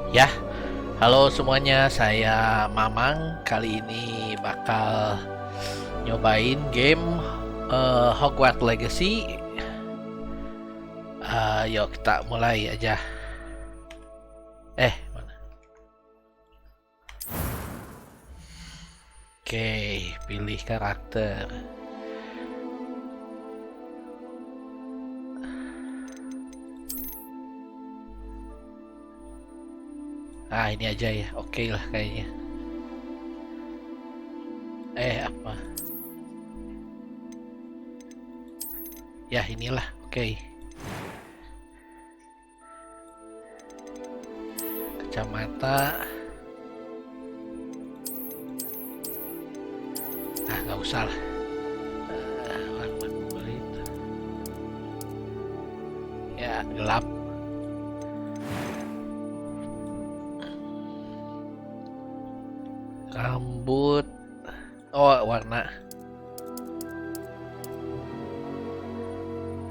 Ya, halo semuanya, saya Mamang. Kali ini bakal nyobain game Hogwart Legacy. Yuk kita mulai aja. Mana? Oke, pilih karakter. Ini aja ya, oke lah kayaknya. Apa? Ya inilah, oke. Kacamata. Nggak usah lah. Warna kulit. Ya, gelap. Rambut. Warna.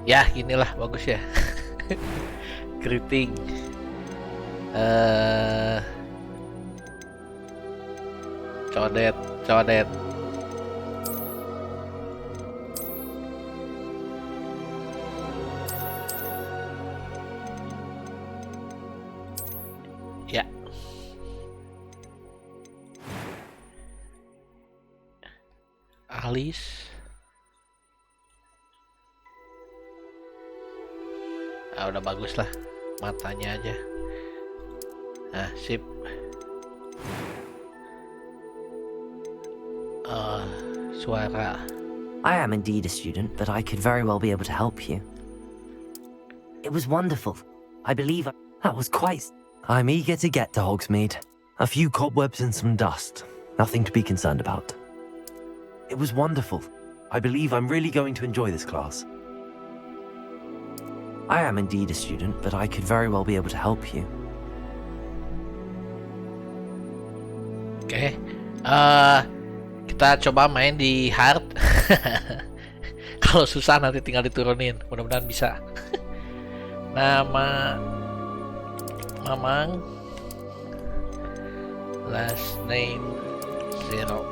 Ya, inilah bagus ya. Keriting. Codet. Ya. Alis. Udah bagus lah. Matanya aja. Sip. Suara. I am indeed a student, but I could very well be able to help you. It was wonderful. I believe that was quite... I'm eager to get to Hogsmeade. A few cobwebs and some dust. Nothing to be concerned about. It was wonderful. I believe I'm really going to enjoy this class. I am indeed a student, but I could very well be able to help you. Oke. Kita coba main di hard. Kalau susah nanti tinggal diturunin. Mudah-mudahan bisa. Nama Mamang. Last name 0.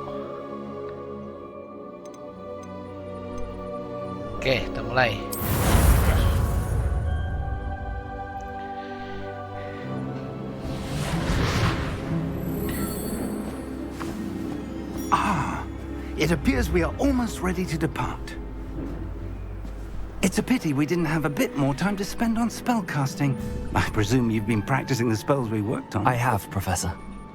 Oke, kita mulai. It appears we are almost ready to depart. It's a pity we didn't have a bit more time to spend on spellcasting. I presume you've been practicing the spells we worked on. I have, Professor.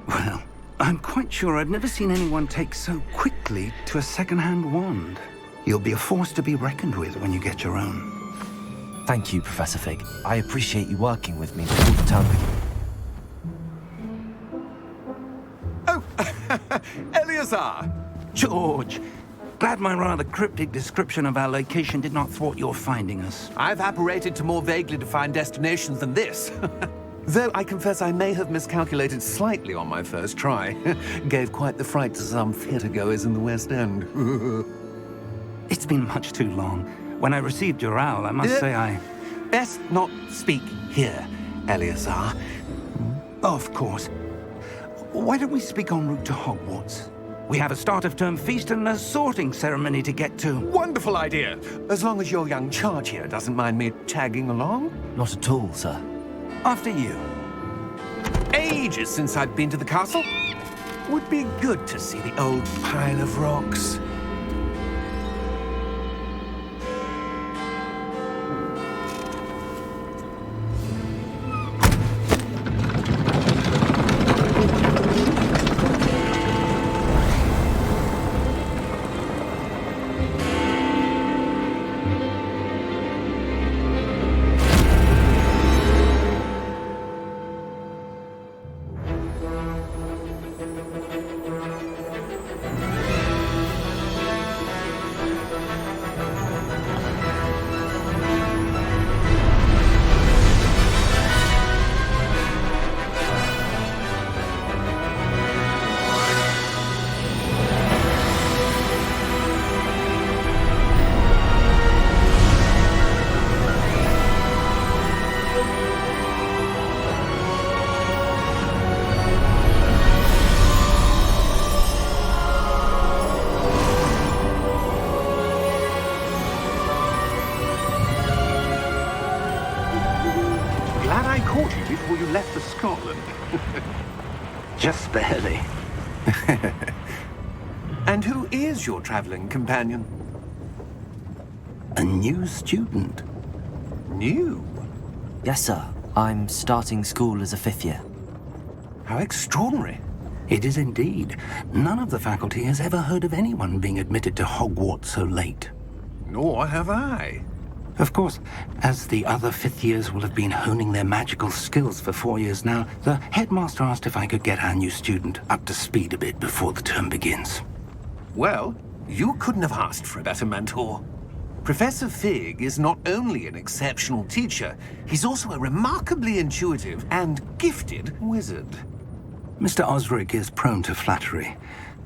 Well, I'm quite sure I've never seen anyone take so quickly to a second-hand wand. You'll be a force to be reckoned with when you get your own. Thank you, Professor Fig. I appreciate you working with me all the time. Oh, Eleazar! George, glad my rather cryptic description of our location did not thwart your finding us. I've apparated to more vaguely defined destinations than this. Though I confess I may have miscalculated slightly on my first try. Gave quite the fright to some theatre-goers in the West End. It's been much too long. When I received your owl, I must say I... Best not speak here, Eleazar. Of course. Why don't we speak en route to Hogwarts? We have a start-of-term feast and a sorting ceremony to get to. Wonderful idea! As long as your young charge here doesn't mind me tagging along. Not at all, sir. After you. Ages since I'd been to the castle. Would be good to see the old pile of rocks. caught you before you left for Scotland. Just barely. And who is your traveling companion? A new student. New? Yes, sir. I'm starting school as a 5th year. How extraordinary. It is indeed. None of the faculty has ever heard of anyone being admitted to Hogwarts so late. Nor have I. Of course, as the other 5th years will have been honing their magical skills for 4 years now, the headmaster asked if I could get our new student up to speed a bit before the term begins. Well, you couldn't have asked for a better mentor. Professor Fig is not only an exceptional teacher, he's also a remarkably intuitive and gifted wizard. Mr. Osric is prone to flattery.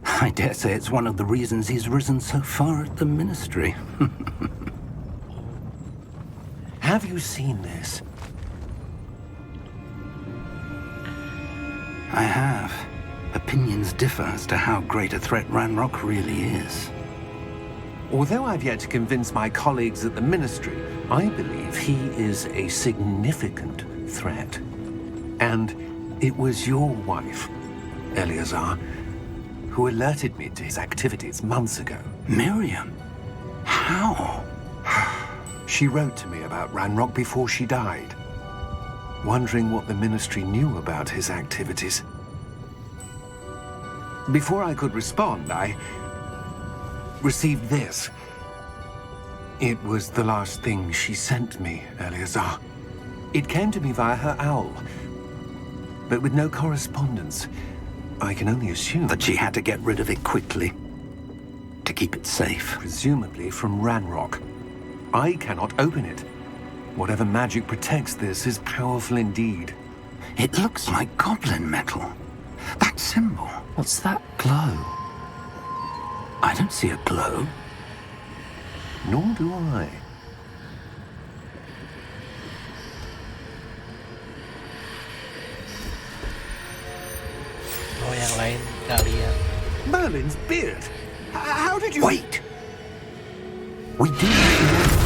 I dare say it's one of the reasons he's risen so far at the Ministry. Have you seen this? I have. Opinions differ as to how great a threat Ranrock really is. Although I've yet to convince my colleagues at the Ministry, I believe he is a significant threat. And it was your wife, Eleazar, who alerted me to his activities months ago. Miriam? How? She wrote to me about Ranrock before she died, wondering what the Ministry knew about his activities. Before I could respond, I received this. It was the last thing she sent me, Eleazar. It came to me via her owl, but with no correspondence. I can only assume That she had to get rid of it quickly. To keep it safe. presumably from Ranrock. I cannot open it. Whatever magic protects this is powerful indeed. It looks like goblin metal. That symbol. What's that glow? I don't see a glow. Nor do I. Oh, yang lain kalian. Merlin's beard. How did you... Wait! We do.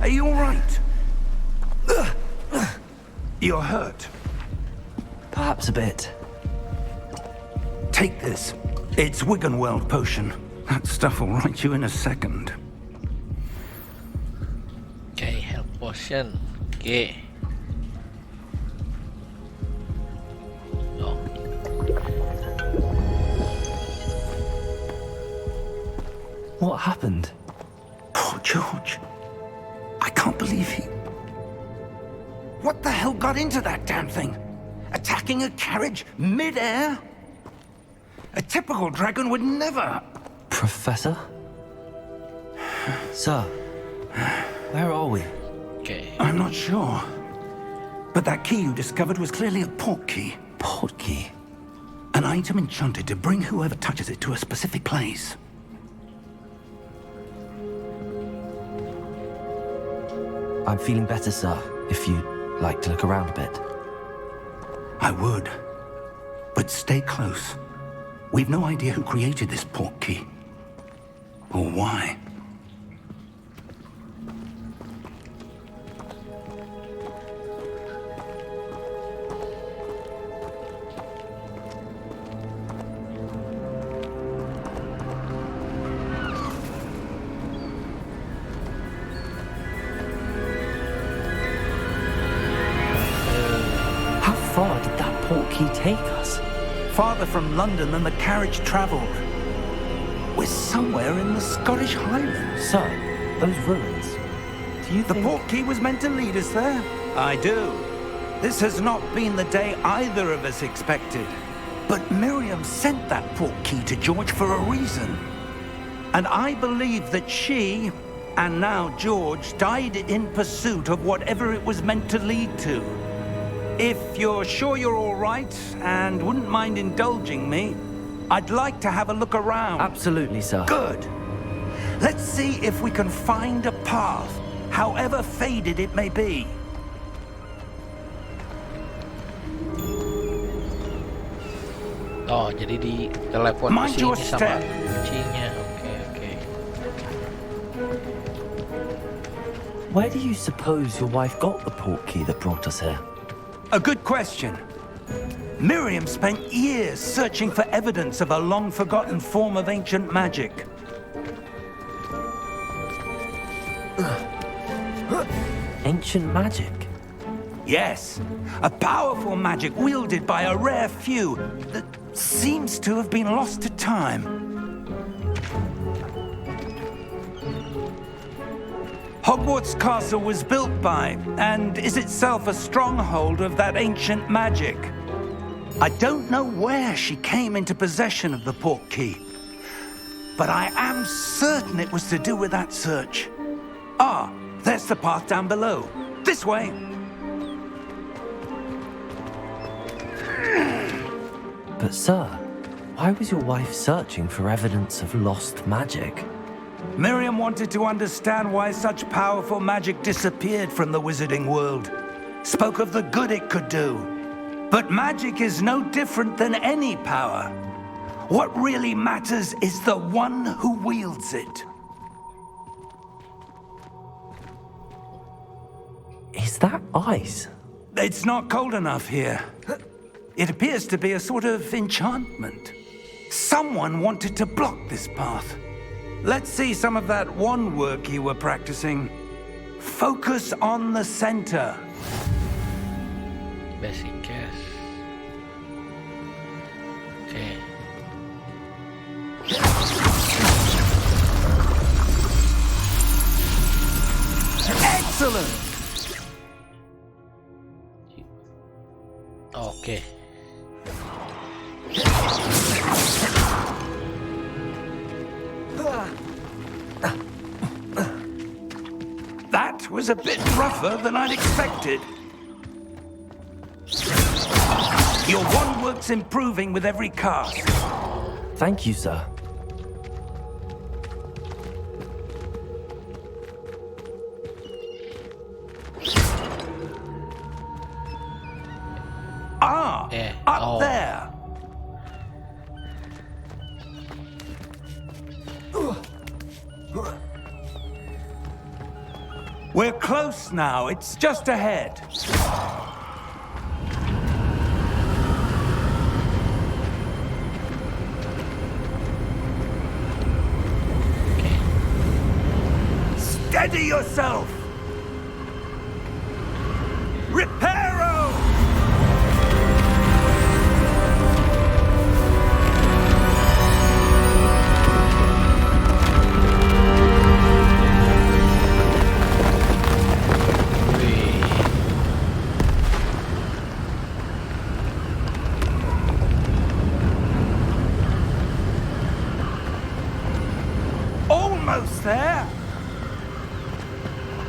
Are you all right? You're hurt. Perhaps a bit. Take this. It's Wiggenweld potion. That stuff will right you in a second. Okay, health potion. Okay. Oh, What happened? Poor George. I can't believe he... What the hell got into that damn thing? Attacking a carriage mid-air? A typical dragon would never... Professor? Sir, where are we? okay. I'm not sure. But that key you discovered was clearly a port key. Port key. An item enchanted to bring whoever touches it to a specific place. I'm feeling better, sir, if you'd like to look around a bit. I would. But stay close. We've no idea who created this port key. Or why. far did that portkey take us? Farther from London than the carriage travelled. We're somewhere in the Scottish Highlands. Sir, those ruins. Do you The think... portkey was meant to lead us there? I do. This has not been the day either of us expected. But Miriam sent that portkey to George for a reason. And I believe that she, and now George, died in pursuit of whatever it was meant to lead to. If you're sure you're all right, and wouldn't mind indulging me, I'd like to have a look around. Absolutely, sir. Good. Let's see if we can find a path, however faded it may be. Oh, jadi di telepon ke Mind your sini sama step. kuncinya. Oke. Where do you suppose your wife got the portkey that brought us here? A good question. Miriam spent years searching for evidence of a long-forgotten form of ancient magic. Ancient magic? Yes, a powerful magic wielded by a rare few that seems to have been lost to time. Hogwarts Castle was built by, and is itself a stronghold of that ancient magic. I don't know where she came into possession of the portkey, but I am certain it was to do with that search. Ah, there's the path down below. This way. But sir, why was your wife searching for evidence of lost magic? Miriam wanted to understand why such powerful magic disappeared from the wizarding world. Spoke of the good it could do. But magic is no different than any power. What really matters is the one who wields it. Is that ice? It's not cold enough here. It appears to be a sort of enchantment. Someone wanted to block this path. Let's see some of that wand work you were practicing. Focus on the center. Basic guess. Oke. Excellent! Oke. That was a bit rougher than I'd expected. Your wand work's improving with every cast. Thank you, sir. Ah, up oh. there. We're close now. It's just ahead. Steady yourself. Reparo! Wih. Almost there.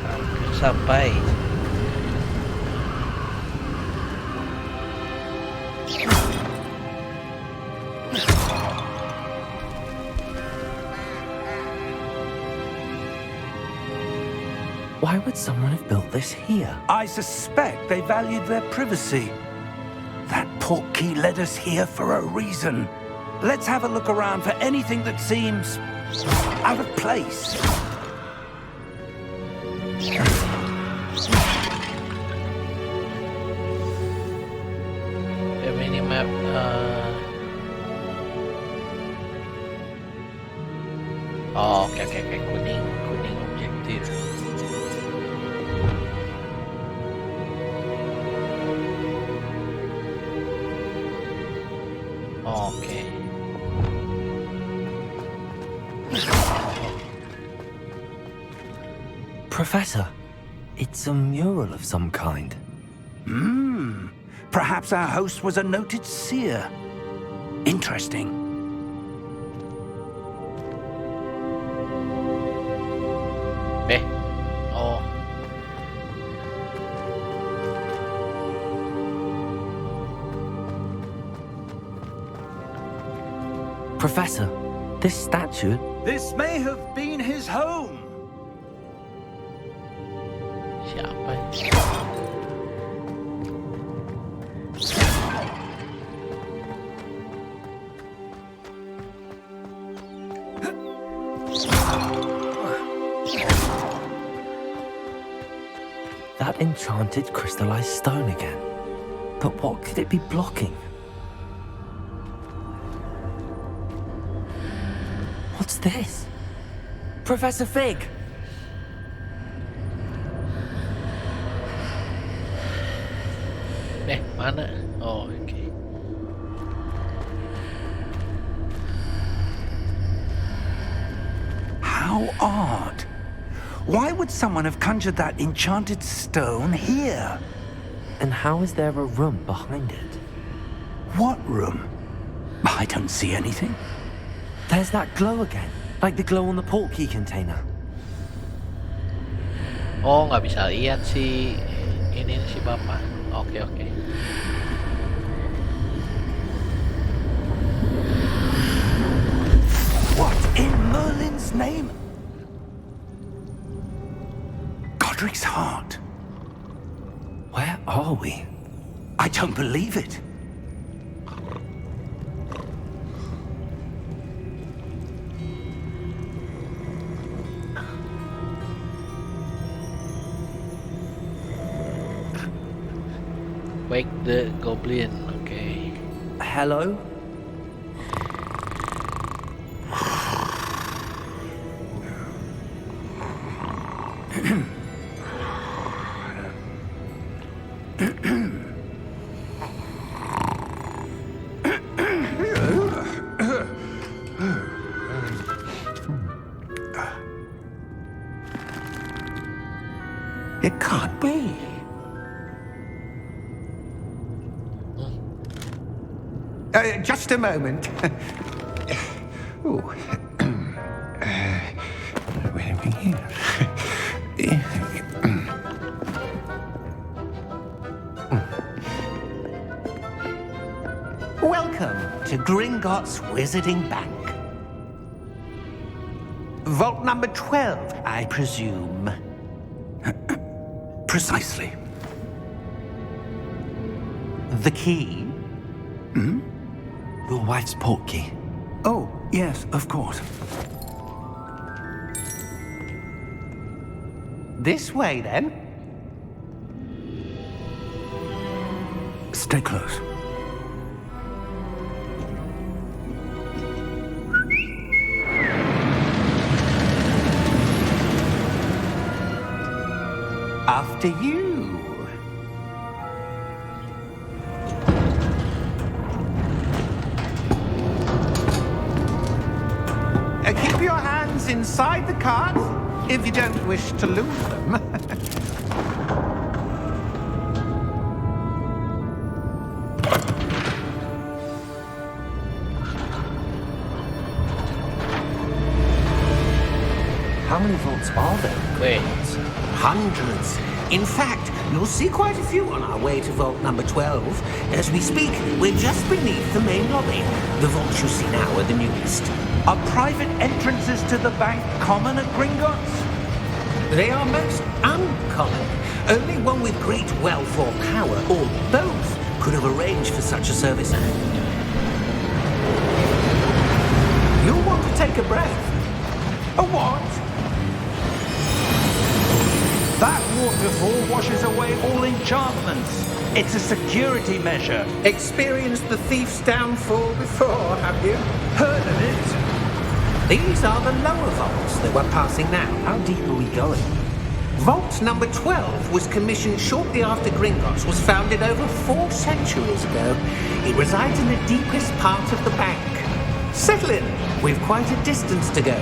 Hampir sampai. Why would someone have built this here? I suspect they valued their privacy. That portkey led us here for a reason. Let's have a look around for anything that seems out of place. The minimap. Oh, oke. Kuning objektif. Professor, it's a mural of some kind. Perhaps our host was a noted seer. Interesting. Oh. Professor, this statue... This may have been his home. Siapa ini? That enchanted crystallized stone again. But what could it be blocking? What's this? Professor Fig! Mana? Oh, okay. How odd. Why would someone have conjured that enchanted stone here? And how is there a room behind it? What room? I don't see anything. There's that glow again, like the glow on the portkey container. Oh, nggak bisa lihat si ini si bapak. Oke, oke. What in Merlin's name? Godric's heart. Where are we? I don't believe it. Wake the goblin. Okay. Hello? It can't be. Just a moment. Ooh. Where are we here? Welcome to Gringotts Wizarding Bank. Vault number 12, I presume. Precisely. The key? Your wife's portkey. Oh, yes, of course. This way, then. Stay close. After you. Keep your hands inside the cart if you don't wish to lose them. How many vaults are there? Wait. Hundreds. In fact, you'll see quite a few on our way to vault number 12. As we speak, we're just beneath the main lobby. The vaults you see now are the newest. Are private entrances to the bank common at Gringotts? They are most uncommon. Only one with great wealth or power, or both, could have arranged for such a service. You'll want to take a breath. A what? That waterfall washes away all enchantments. It's a security measure. Experienced the thief's downfall before, have you? Heard of it? These are the lower vaults that we're passing now. How deep are we going? Vault number 12 was commissioned shortly after Gringotts was founded over 4 centuries ago. It resides in the deepest part of the bank. Settle in. We've quite a distance to go.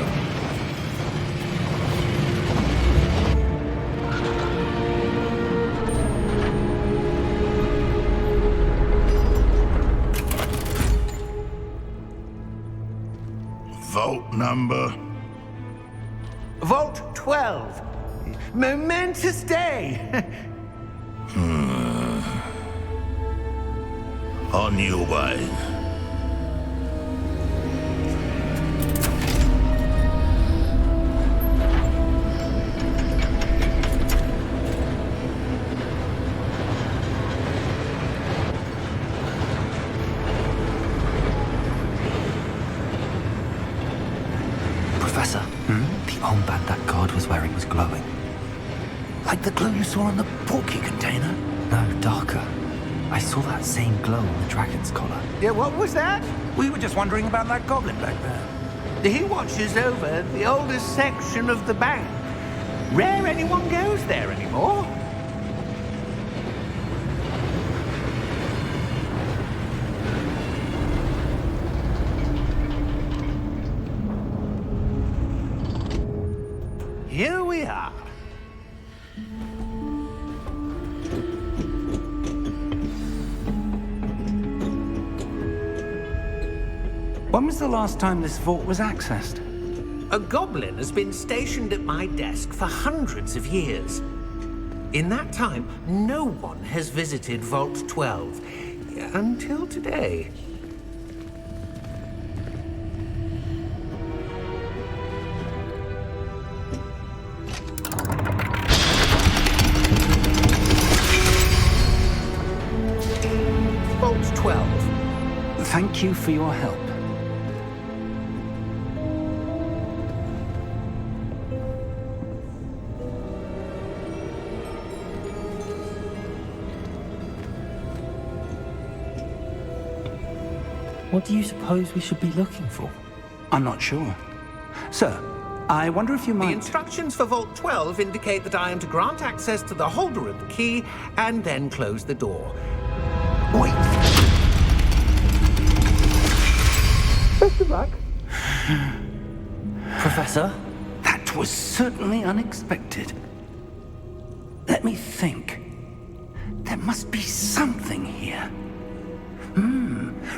number? Vault 12. Momentous day. On your way. Professor, the armband that guard was wearing was glowing. Like the glow you saw on the porky container? No, darker. I saw that same glow on the dragon's collar. Yeah, what was that? We were just wondering about that goblin back there. He watches over the oldest section of the bank. Rare anyone goes there anymore. Here we are. When was the last time this vault was accessed? A goblin has been stationed at my desk for hundreds of years. In that time, no one has visited Vault 12 until today. Vault 12. Thank you for your help. What do you suppose we should be looking for? I'm not sure. Sir, I wonder if you The might... instructions for Vault 12 indicate that I am to grant access to the holder of the key and then close the door. Wait! Best of luck. Professor? That was certainly unexpected. Let me think. There must be something here.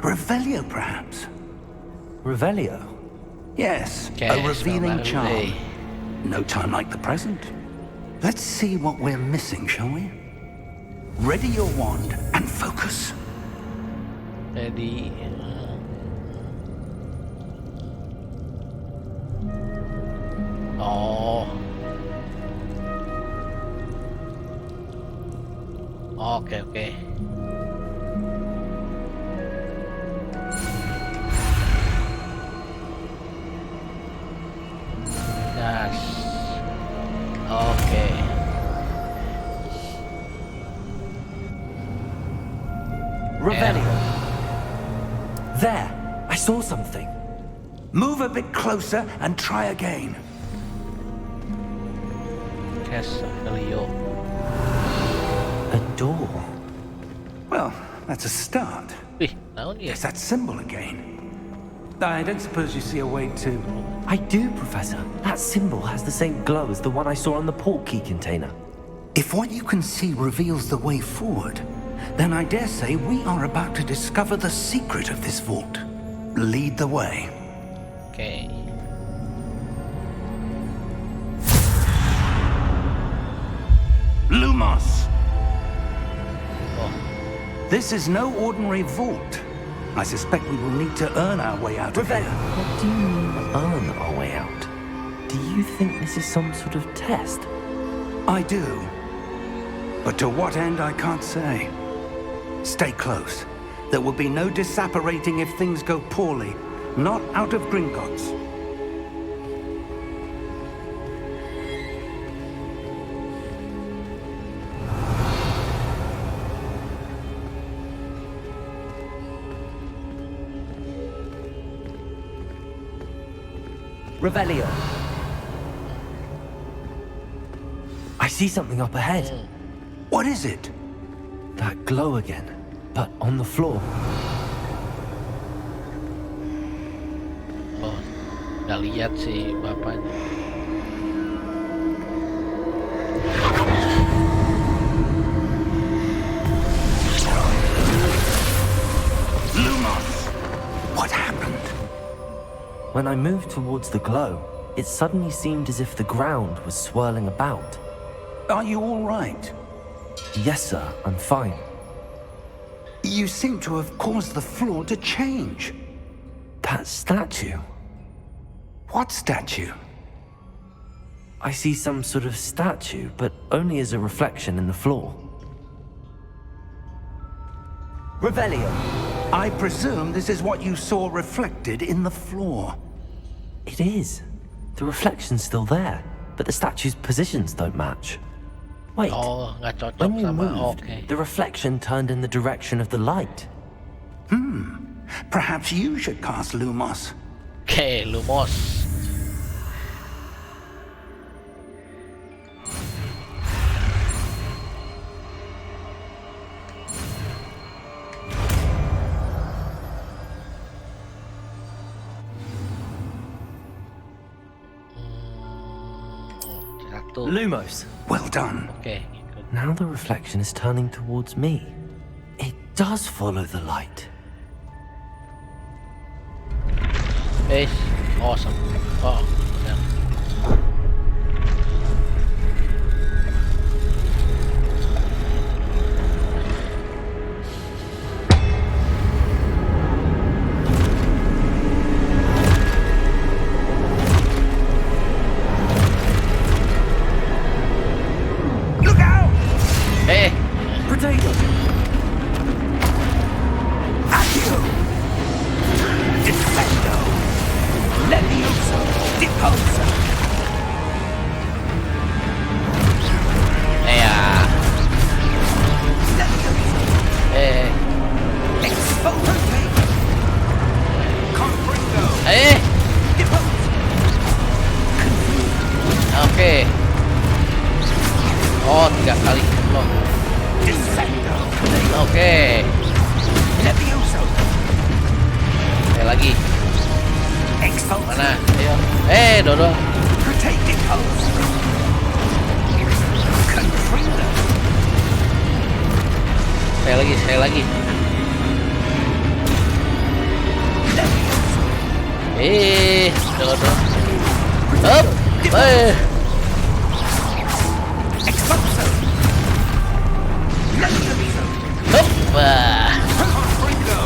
Revelio, perhaps? Revelio? Yes, Okay, a revealing spell that charm. away. No time like the present. Let's see what we're missing, shall we? Ready your wand and focus. Jadi oh. Oke, oke. Gas. Oke. Revelio. There! I saw something. Move a bit closer and try again. Gas Leo. A door. Well, that's a start. Wih, naon ya? There's that symbol again. I don't suppose you see a way to... I do, Professor. That symbol has the same glow as the one I saw on the port key container. If what you can see reveals the way forward, then I dare say we are about to discover the secret of this vault. Lead the way. Oke. Lumos! Oh, This is no ordinary vault. I suspect we will need to earn our way out of here. What do you mean, earn our way out? Do you think this is some sort of test? I do. But to what end, I can't say. Stay close. There will be no disapparating if things go poorly. Not out of Gringotts. Revelio. I see something up ahead. What is it? That glow again, but on the floor. oh, nggak lihat si bapaknya. Lumos! What happened? When I moved towards the glow, it suddenly seemed as if the ground was swirling about. Are you all right? Yes, sir, I'm fine. You seem to have caused the floor to change. That statue. What statue? I see some sort of statue, but only as a reflection in the floor. Revelio. I presume this is what you saw reflected in the floor. It is. The reflection's still there, but the statue's positions don't match. Wait, Oh, nggak cocok when you sama. moved, Oke. the reflection turned in the direction of the light. Perhaps you should cast Lumos. Oke, Lumos. Satu. Lumos. Well done. Oke, ikut. Now the reflection is turning towards me. It does follow the light. Awesome. Oh, ya. Look out! Potato! Accio! Defendo! Levioso! Deposa! Levioso! Expose! Confringo! Deposa! Oke. Oh, 3 kali loh. Defendo! Oke. Levioso! Lagi. Expose! Mana? Ayo. Dodo. Protect Deposa! Confringo! Sekali lagi. Levioso! Dodo. Up. Expulso! Levioso! Up. Wah. Confringo!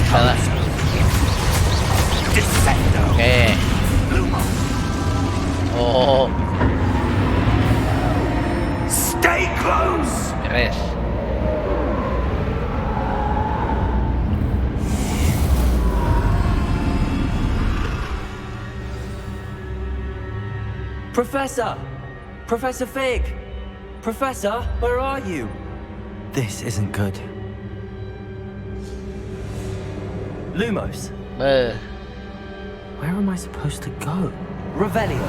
Salah. Defendo! Oke. Lumo! Oh, Stay close! beres. Professor! Professor Fig! Professor, where are you? This isn't good. Lumos, Beh. where am I supposed to go? Revelio!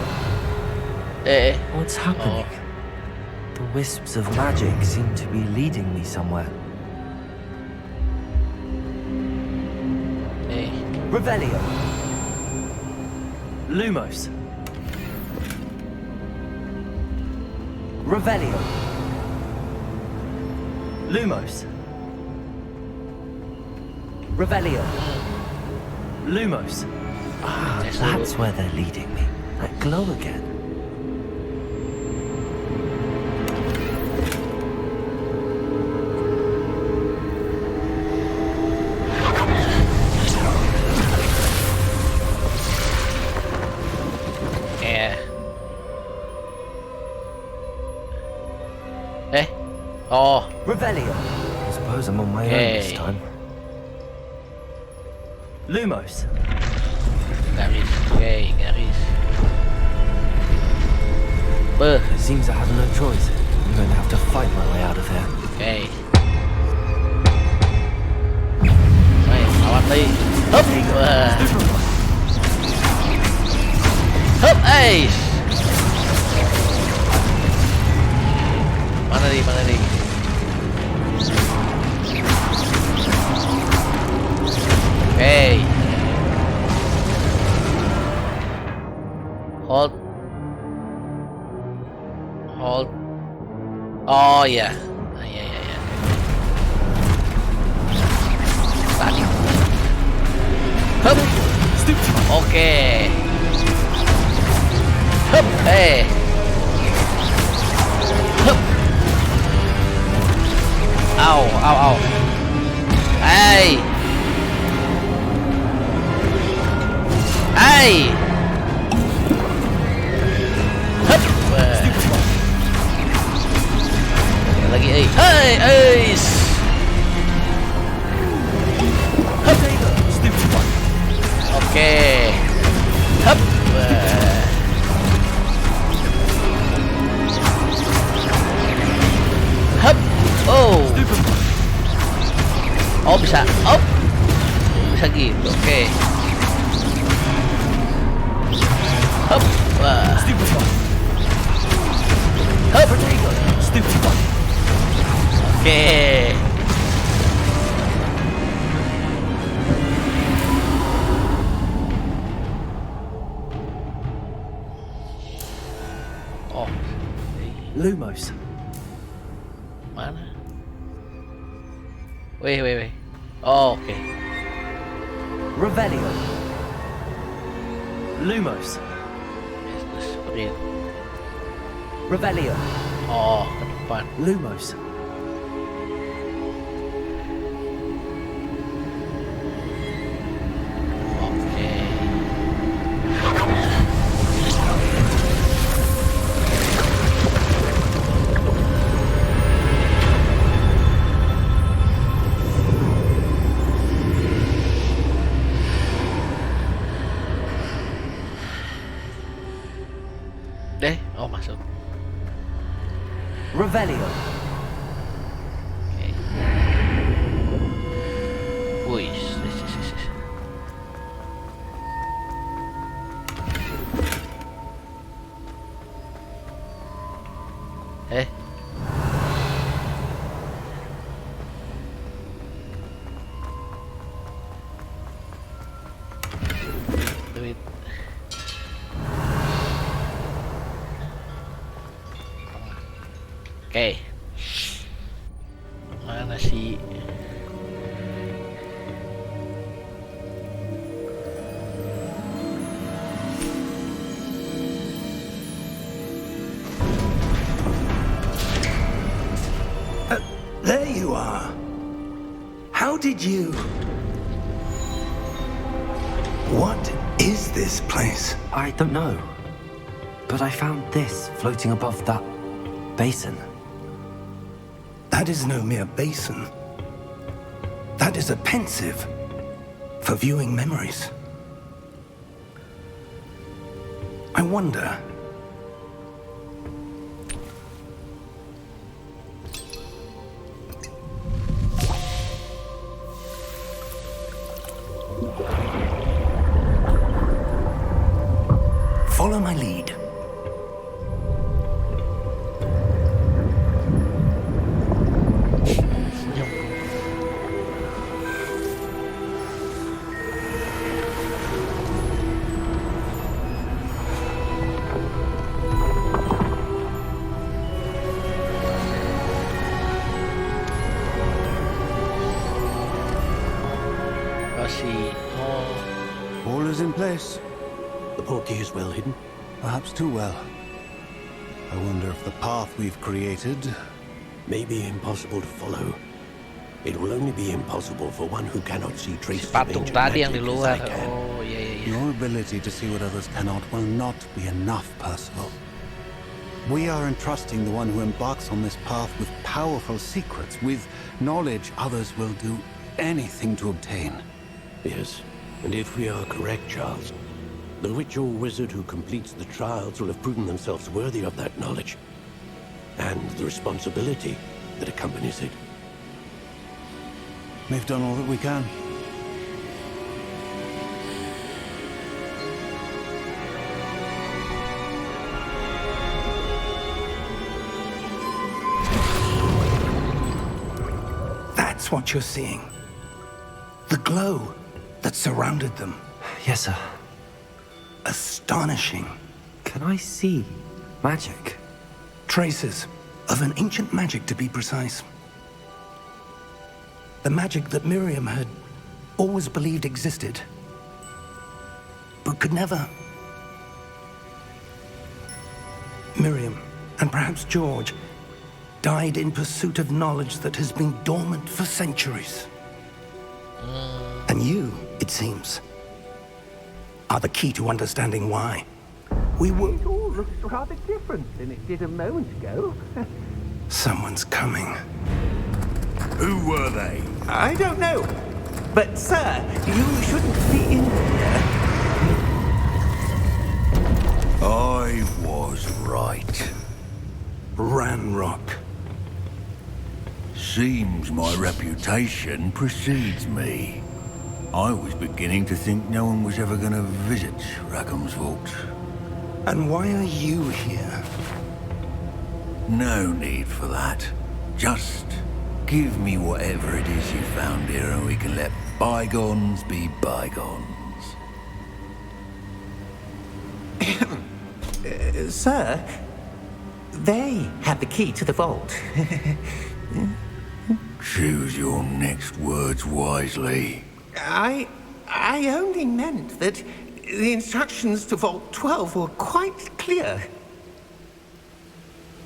What's happening? The wisps of magic seem to be leading me somewhere. Revelio! Lumos! Revelio! Lumos! Revelio! Lumos! Ah, that's where they're leading me. That glow again. Oh, Revelio! I suppose I'm on my own this time. Lumos! garis. Oke, garis. Beh. It seems I have no choice. I'm going to have to fight my way out of here. Oke. Lawan lagi. Hup. Wah. Hup, Mana nih? Oke. Hold. Oh ya. Iya. Tadi. Hup. Oke. Hup. Hup. Au, au, au. Hey. Hey. Hup. Lagi, hey, Hup. Oke. Hup. Hup. Oh. Oh, bisa. Oh. Bisa gitu. Oke. Hup. Wah. Hup. Oke. Oh. Lumos. Mana? Weh. Oh, oke. Revelio. Lumos. Seperti itu. Revelio. Oh, ke depan. Lumos. Oke. Oh, masuk. Revelio. Oke. Wih, duit. Oke. Mana sih? There you are. How did you... What is this place? I don't know. But I found this floating above that basin. That is no mere basin. That is a pensive for viewing memories. I wonder... Follow my lead. All is in place. The portkey is well hidden. Perhaps too well. I wonder if the path we've created may be impossible to follow. It will only be impossible for one who cannot see traces of Patung ancient tadi yang magic di as luar. I can. Oh, iya. Your ability to see what others cannot will not be enough, Percival. We are entrusting the one who embarks on this path with powerful secrets, with knowledge others will do anything to obtain. Yes, and if we are correct, Charles, the witch or wizard who completes the trials will have proven themselves worthy of that knowledge, and the responsibility that accompanies it. We've done all that we can. That's what you're seeing. The glow that surrounded them. Yes, sir. Astonishing. Can I see magic? Traces of an ancient magic, to be precise. The magic that Miriam had always believed existed, but could never. Miriam, and perhaps George, died in pursuit of knowledge that has been dormant for centuries. And you, it seems, are the key to understanding why. We were... It all looks rather different than it did a moment ago. Someone's coming. Who were they? I don't know. But, sir, you shouldn't be in here. I was right. Ranrock. Seems my reputation precedes me. I was beginning to think no one was ever going to visit Rackham's vault. And why are you here? No need for that. Just give me whatever it is you found here and we can let bygones be bygones. Sir, they had the key to the vault. Choose your next words wisely. I only meant that the instructions to Vault 12 were quite clear.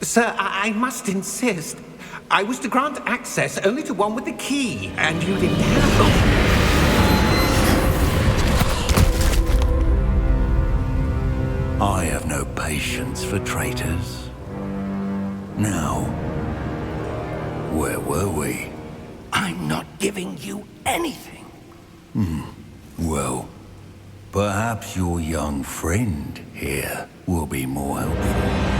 Sir, I must insist. I was to grant access only to one with the key, and you didn't have I have no patience for traitors. Now, where were we? I'm not giving you anything. Well, perhaps your young friend here will be more helpful.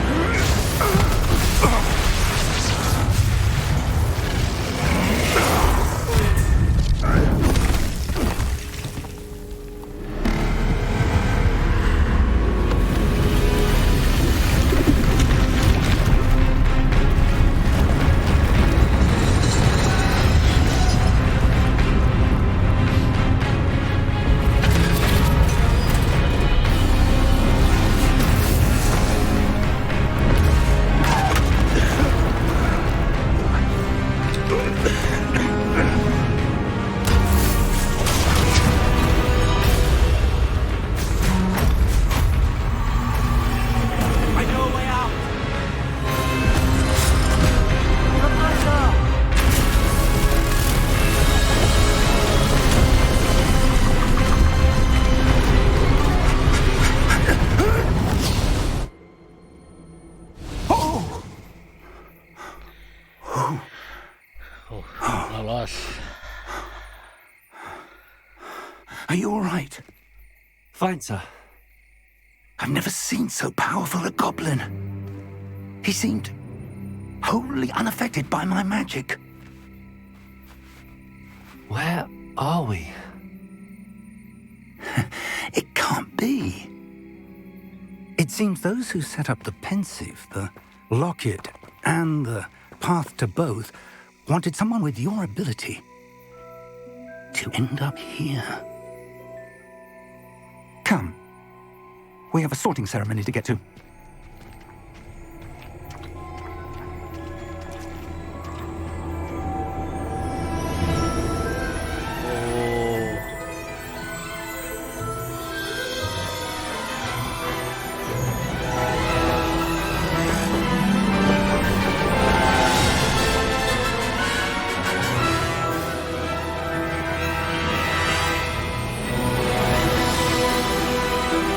Lolos. Are you all right? Fine, sir. I've never seen so powerful a goblin. He seemed wholly unaffected by my magic. Where are we? It can't be. It seems those who set up the pensive, the locket, and the path to both wanted someone with your ability to end up here. Come. We have a sorting ceremony to get to.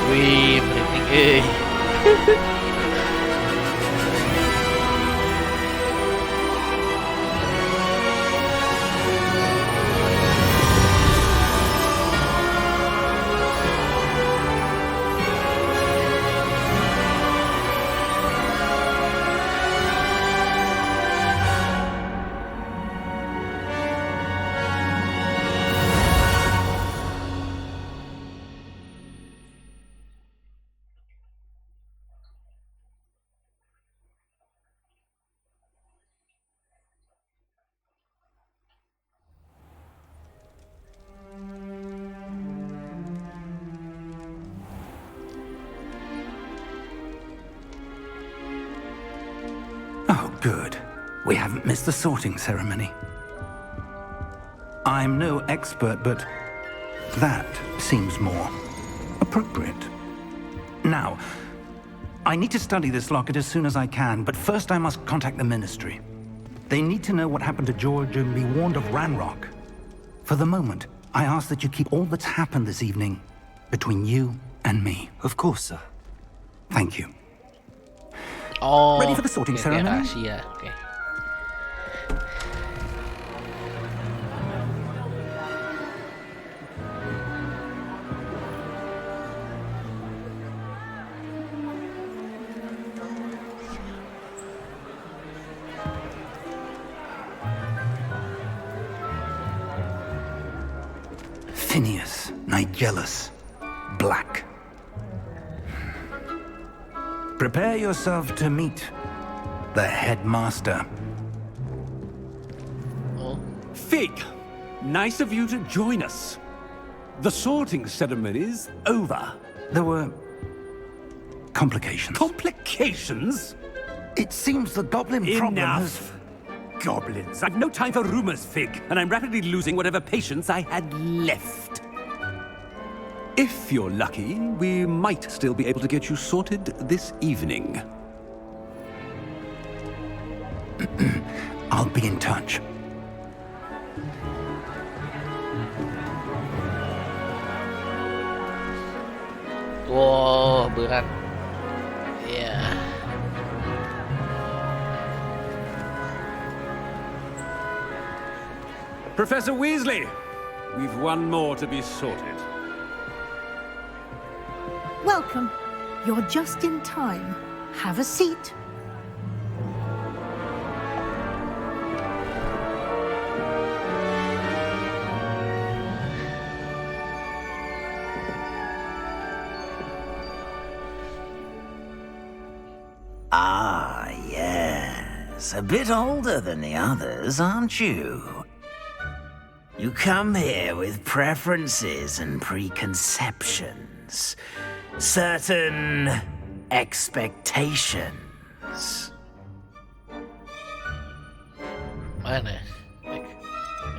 Wih, merinding Oh, good. We haven't missed the sorting ceremony. I'm no expert, but that seems more appropriate. Now, I need to study this locket as soon as I can, but first I must contact the Ministry. They need to know what happened to George and be warned of Ranrock. For the moment, I ask that you keep all that's happened this evening between you and me. Of course, sir. Thank you. Oh, Ready for the sorting ceremony? rahasia. Oke. Phineas, Nigellus, Black. Prepare yourself to meet the headmaster. Oh, Fig, nice of you to join us. The sorting ceremony's over. There were complications. Complications? It seems the goblin problem has... Enough. Goblins. I've no time for rumors, Fig, and I'm rapidly losing whatever patience I had left. If you're lucky, we might still be able to get you sorted this evening. I'll be in touch. wow, berat. Ya. Professor Weasley, we've one more to be sorted. Welcome. You're just in time. Have a seat. Ah, yes. A bit older than the others, aren't you? You come here with preferences and preconceptions. Certain expectations. Mana?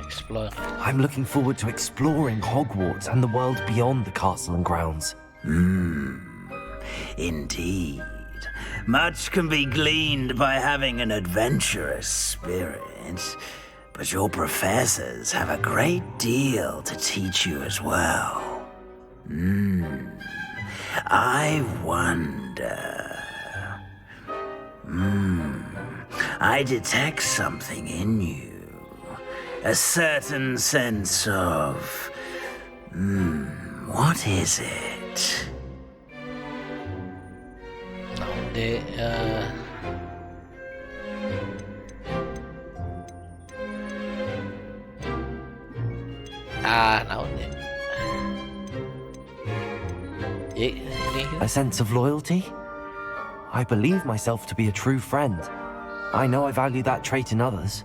Explore. I'm looking forward to exploring Hogwarts and the world beyond the castle and grounds. Indeed. Much can be gleaned by having an adventurous spirit, but your professors have a great deal to teach you as well. I wonder... I detect something in you. A certain sense of... what is it? Naon deh, naon deh. Ini. A sense of loyalty? I believe myself to be a true friend. I know I value that trait in others.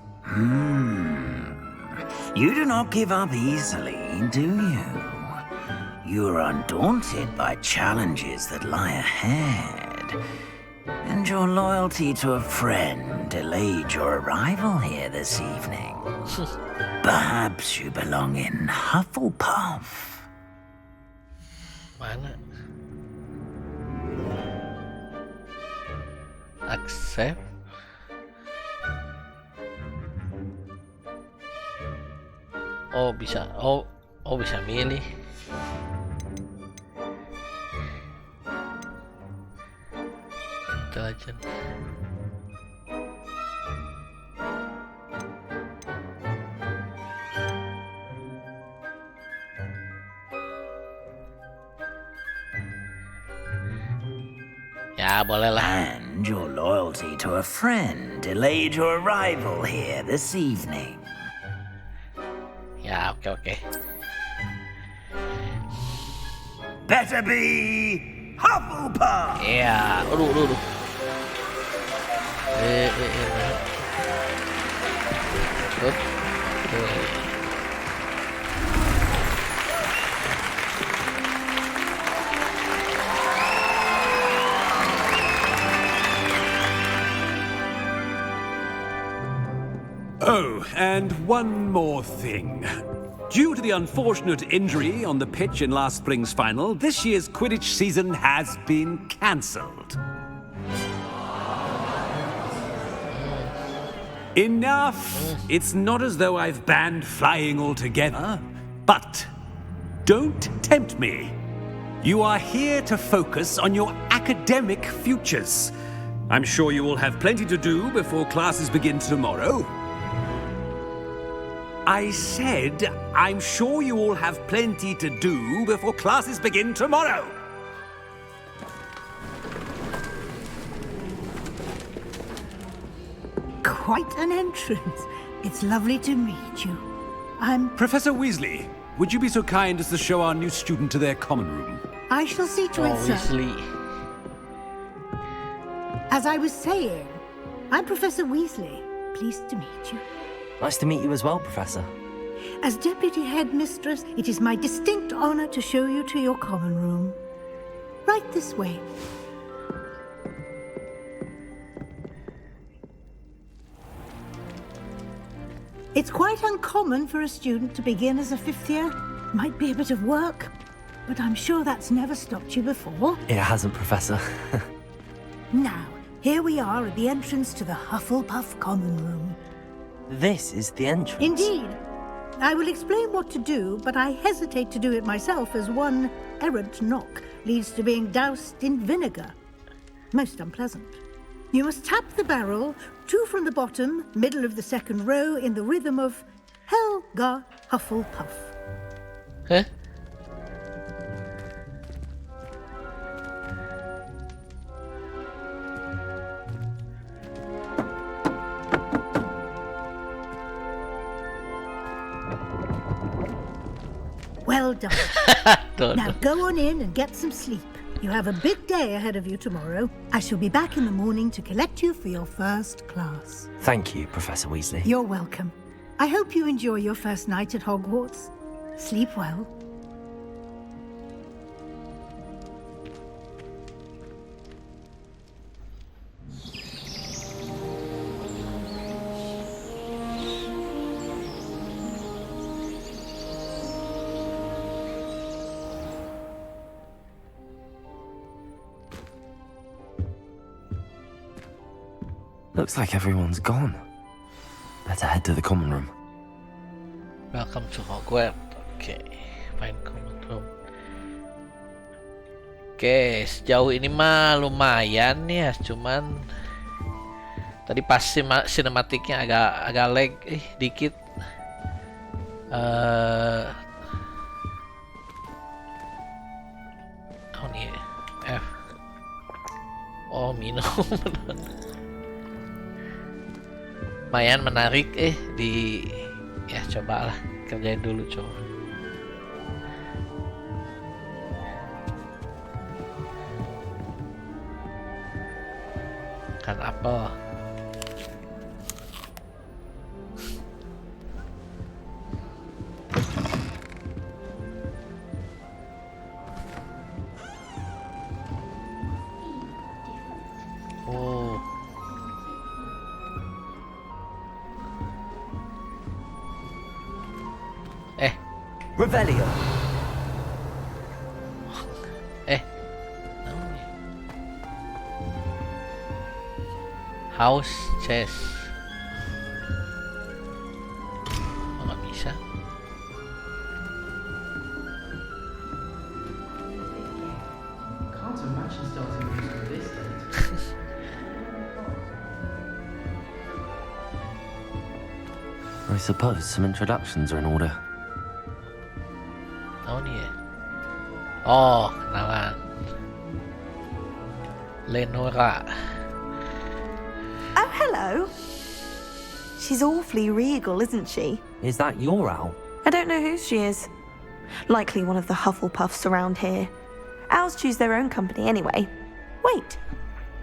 You do not give up easily, do you? You are undaunted by challenges that lie ahead. And your loyalty to a friend delayed your arrival here this evening. Perhaps you belong in Hufflepuff. Mana? Accept. Oh bisa, oh bisa milih. Intelligent. Ya boleh lah. And your loyalty to a friend delayed your arrival here this evening. Ya oke. Better be Hufflepuff! Iya, aduh. Good. Oh, and one more thing. Due to the unfortunate injury on the pitch in last spring's final, this year's Quidditch season has been cancelled. Enough! It's not as though I've banned flying altogether, but don't tempt me. You are here to focus on your academic futures. I'm sure you will have plenty to do before classes begin tomorrow. I said, I'm sure you all have plenty to do before classes begin tomorrow. Quite an entrance. It's lovely to meet you. I'm... Professor Weasley, would you be so kind as to show our new student to their common room? I shall see to it, sir. Weasley. As I was saying, I'm Professor Weasley. Pleased to meet you. Nice to meet you as well, Professor. As Deputy Headmistress, it is my distinct honor to show you to your common room. Right this way. It's quite uncommon for a student to begin as a fifth year. Might be a bit of work, but I'm sure that's never stopped you before. It hasn't, Professor. Now, here we are at the entrance to the Hufflepuff Common Room. This is the entrance. Indeed. I will explain what to do, but I hesitate to do it myself as one errant knock leads to being doused in vinegar. Most unpleasant. You must tap the barrel, 2 from the bottom, middle of the second row, in the rhythm of Helga Hufflepuff. Huh? Well done. Now go on in and get some sleep. You have a big day ahead of you tomorrow. I shall be back in the morning to collect you for your first class. Thank you, Professor Weasley. You're welcome. I hope you enjoy your first night at Hogwarts. Sleep well. Looks like everyone's gone. Better head to the common room. Welcome to Hogwart. Oke, find common room. Oke, sejauh ini mah lumayan ya, cuman tadi pas sinematiknya agak lag dikit. Oh nih F. Oh minum. Lumayan menarik di ya cobalah kerjain dulu coba. Kan apel. Oh. Revelio. House chess. Oh, nggak bisa. Can't imagine starting music with this date. I suppose some introductions are in order. Oh nih ya. Oh, kenalan. Lenora. Oh, hello. She's awfully regal, isn't she? Is that your owl? I don't know who she is. Likely one of the Hufflepuffs around here. Owls choose their own company anyway. Wait,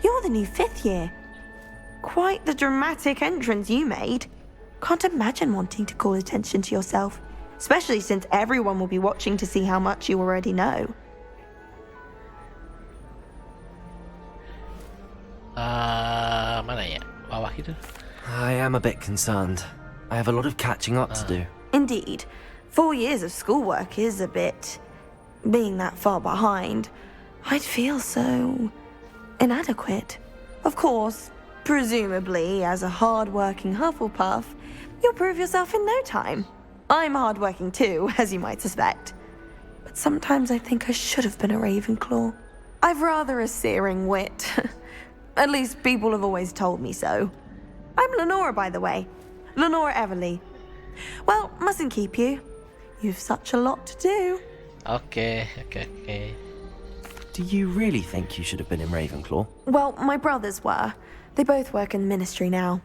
you're the new fifth year. Quite the dramatic entrance you made. Can't imagine wanting to call attention to yourself, especially since everyone will be watching to see how much you already know. Mana ya? Bawah itu. I am a bit concerned. I have a lot of catching up to do. Indeed. 4 years of schoolwork is a bit... Being that far behind, I'd feel so... inadequate. Of course, presumably, as a hard-working Hufflepuff, you'll prove yourself in no time. I'm hard-working too, as you might suspect. But sometimes I think I should have been a Ravenclaw. I've rather a searing wit. At least people have always told me so. I'm Lenora, by the way. Lenora Everly. Well, mustn't keep you. You've such a lot to do. Okay. Do you really think you should have been in Ravenclaw? Well, my brothers were. They both work in the ministry now.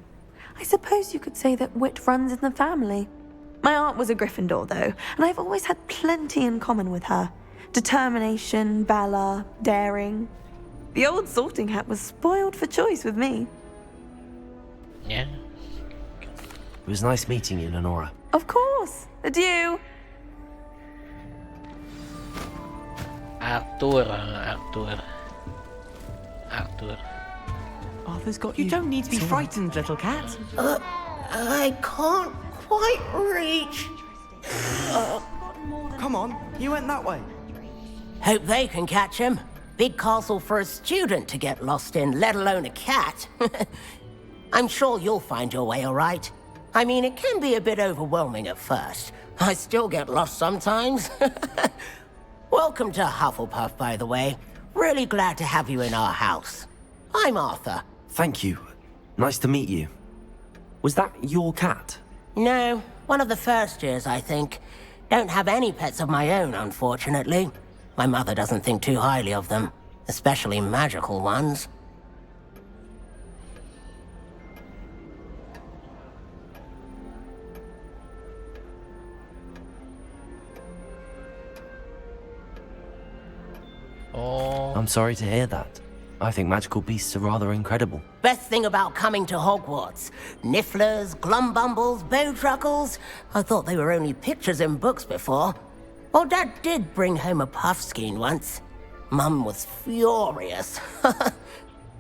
I suppose you could say that wit runs in the family. My aunt was a Gryffindor, though, and I've always had plenty in common with her. Determination, valor, daring. The old sorting hat was spoiled for choice with me. Yeah. It was nice meeting you, Lenora. Of course. Adieu. Arthur. Arthur's got You don't need to be frightened, little cat. I can't quite reach. Come on, you went that way. Hope they can catch him. Big castle for a student to get lost in, let alone a cat. I'm sure you'll find your way all right. I mean, it can be a bit overwhelming at first. I still get lost sometimes. Welcome to Hufflepuff, by the way. Really glad to have you in our house. I'm Arthur. Thank you. Nice to meet you. Was that your cat? No, one of the first years, I think. Don't have any pets of my own, unfortunately. My mother doesn't think too highly of them, especially magical ones. Oh. I'm sorry to hear that. I think magical beasts are rather incredible. Best thing about coming to Hogwarts. Nifflers, Glumbumbles, Bowtruckles. I thought they were only pictures in books before. Well, Dad did bring home a Puffskein once. Mum was furious.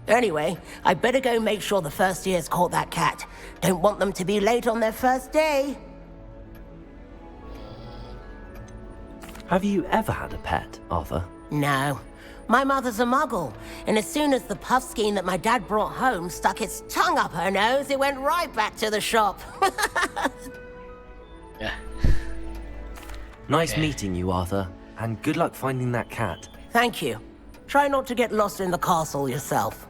Anyway, I better go make sure the first years caught that cat. Don't want them to be late on their first day. Have you ever had a pet, Arthur? No. My mother's a muggle, and as soon as the Puffskein that my dad brought home stuck its tongue up her nose, it went right back to the shop. Yeah. Nice meeting you, Arthur, and good luck finding that cat. Thank you. Try not to get lost in the castle yourself.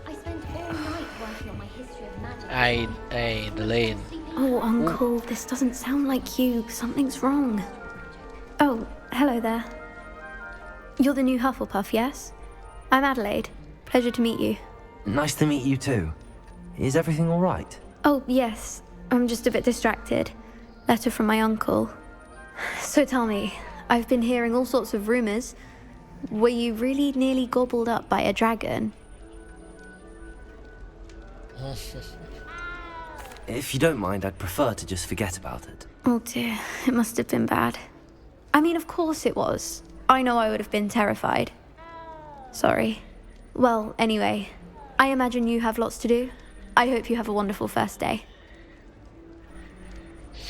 I spent all night working on my history of magic. Delayed. Oh, Uncle, this doesn't sound like you. Something's wrong. Oh, hello there. You're the new Hufflepuff, yes? I'm Adelaide. Pleasure to meet you. Nice to meet you too. Is everything all right? Oh, yes. I'm just a bit distracted. Letter from my uncle. So tell me, I've been hearing all sorts of rumors. Were you really nearly gobbled up by a dragon? If you don't mind, I'd prefer to just forget about it. Oh dear, it must have been bad. I mean, of course it was. I know I would have been terrified. Sorry. Well, anyway, I imagine you have lots to do. I hope you have a wonderful first day.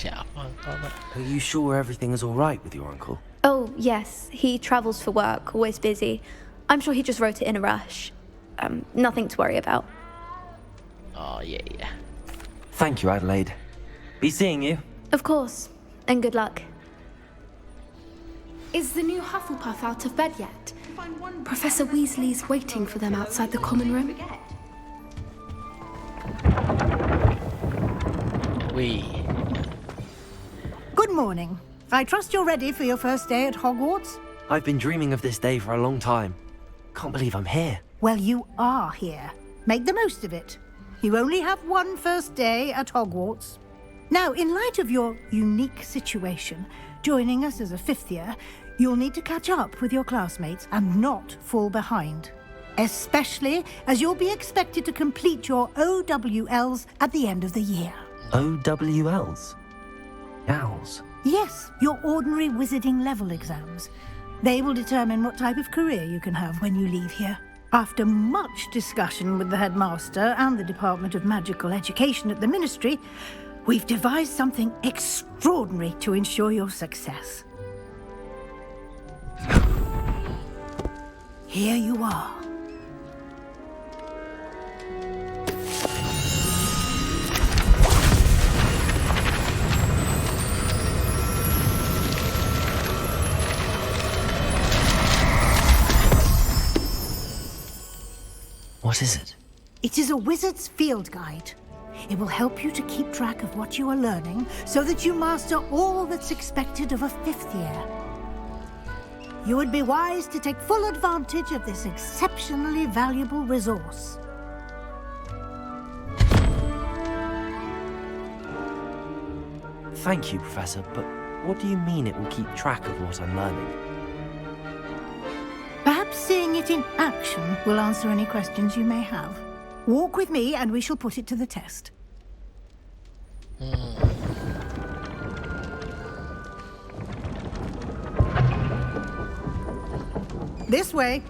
Are you sure everything is all right with your uncle? Oh, yes. He travels for work, always busy. I'm sure he just wrote it in a rush. Nothing to worry about. Oh, yeah. Thank you, Adelaide. Be seeing you. Of course. And good luck. Is the new Hufflepuff out of bed yet? Professor Weasley's waiting for them outside the common room. Good morning. I trust you're ready for your first day at Hogwarts? I've been dreaming of this day for a long time. Can't believe I'm here. Well, you are here. Make the most of it. You only have one first day at Hogwarts. Now, in light of your unique situation, joining us as a fifth year, you'll need to catch up with your classmates and not fall behind. Especially as you'll be expected to complete your OWLs at the end of the year. OWLs? Owls? Yes, your ordinary wizarding level exams. They will determine what type of career you can have when you leave here. After much discussion with the headmaster and the Department of Magical Education at the Ministry, We've devised something extraordinary to ensure your success. Here you are. What is it? It is a wizard's field guide. It will help you to keep track of what you are learning so that you master all that's expected of a 5th year. You would be wise to take full advantage of this exceptionally valuable resource. Thank you, Professor, but what do you mean it will keep track of what I'm learning? Perhaps seeing it in action will answer any questions you may have. Walk with me and we shall put it to the test. This way.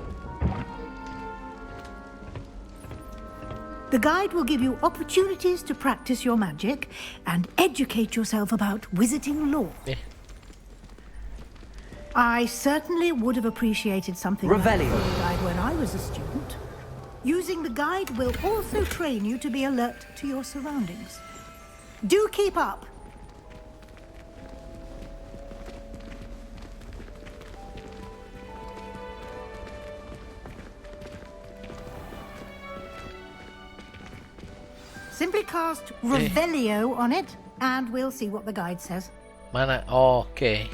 The guide will give you opportunities to practice your magic and educate yourself about wizarding lore. I certainly would have appreciated something like the guide when I was a student. Using the guide will also train you to be alert to your surroundings. Do keep up. Simply cast Revelio on it, and we'll see what the guide says. Mana? Oh, oke.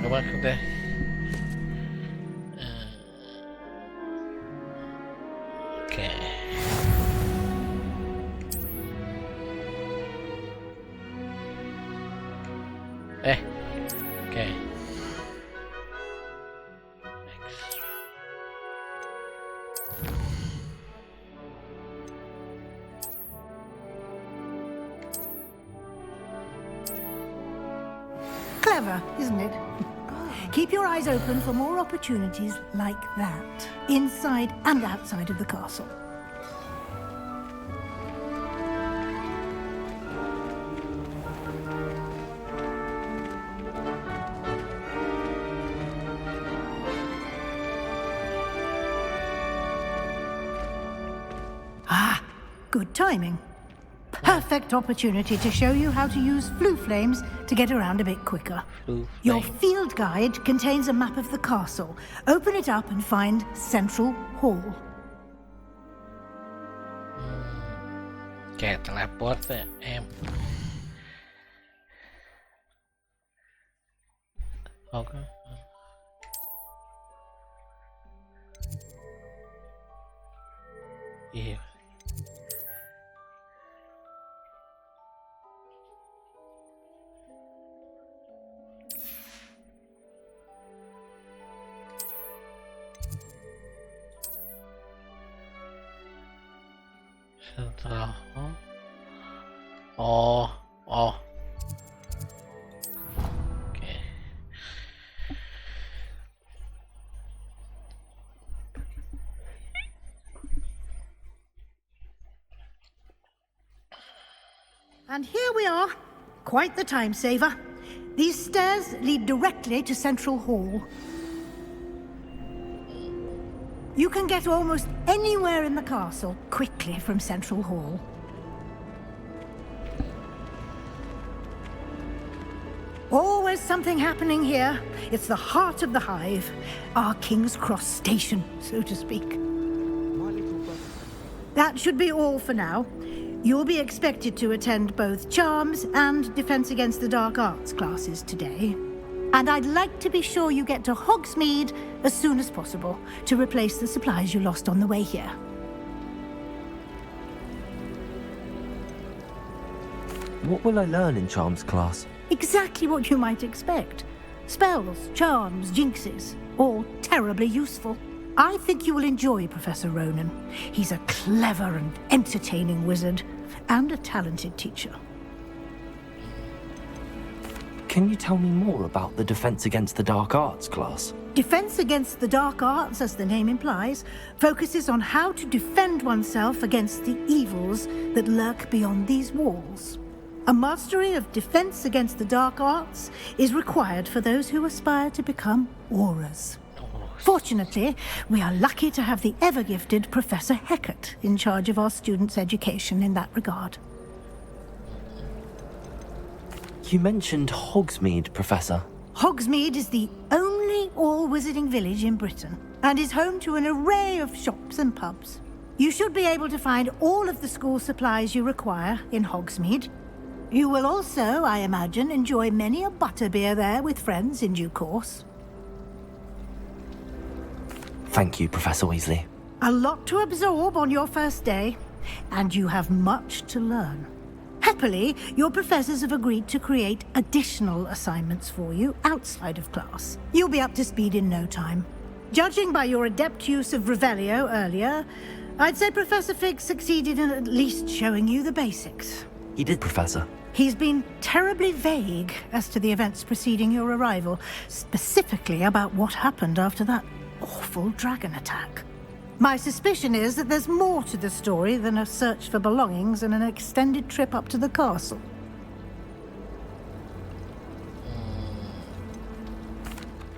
Coba deh. Oke. Oke. Clever, isn't it? Keep your eyes open for more opportunities like that, inside and outside of the castle. Ah, good timing. Perfect opportunity to show you how to use flue flames to get around a bit quicker. Your field guide contains a map of the castle. Open it up and find Central Hall. Kayak teleport ya, em. Oke. Iya. Central. Oh. Okay. And here we are. Quite the time saver. These stairs lead directly to Central Hall. You can get almost anywhere in the castle quickly from Central Hall. Always something happening here. It's the heart of the hive, our King's Cross station, so to speak. That should be all for now. You'll be expected to attend both Charms and Defense Against the Dark Arts classes today. And I'd like to be sure you get to Hogsmeade as soon as possible to replace the supplies you lost on the way here. What will I learn in Charms class? Exactly what you might expect. Spells, charms, jinxes, all terribly useful. I think you will enjoy Professor Ronan. He's a clever and entertaining wizard, and a talented teacher. Can you tell me more about the Defense Against the Dark Arts class? Defense Against the Dark Arts, as the name implies, focuses on how to defend oneself against the evils that lurk beyond these walls. A mastery of Defense Against the Dark Arts is required for those who aspire to become auras. Fortunately, we are lucky to have the ever-gifted Professor Heckert in charge of our students' education in that regard. You mentioned Hogsmeade, Professor. Hogsmeade is the only all-wizarding village in Britain and is home to an array of shops and pubs. You should be able to find all of the school supplies you require in Hogsmeade. You will also, I imagine, enjoy many a butterbeer there with friends in due course. Thank you, Professor Weasley. A lot to absorb on your first day, and you have much to learn. Happily, your professors have agreed to create additional assignments for you outside of class. You'll be up to speed in no time. Judging by your adept use of Revelio earlier, I'd say Professor Fig succeeded in at least showing you the basics. He did, Professor. He's been terribly vague as to the events preceding your arrival, specifically about what happened after that awful dragon attack. My suspicion is that there's more to the story than a search for belongings and an extended trip up to the castle.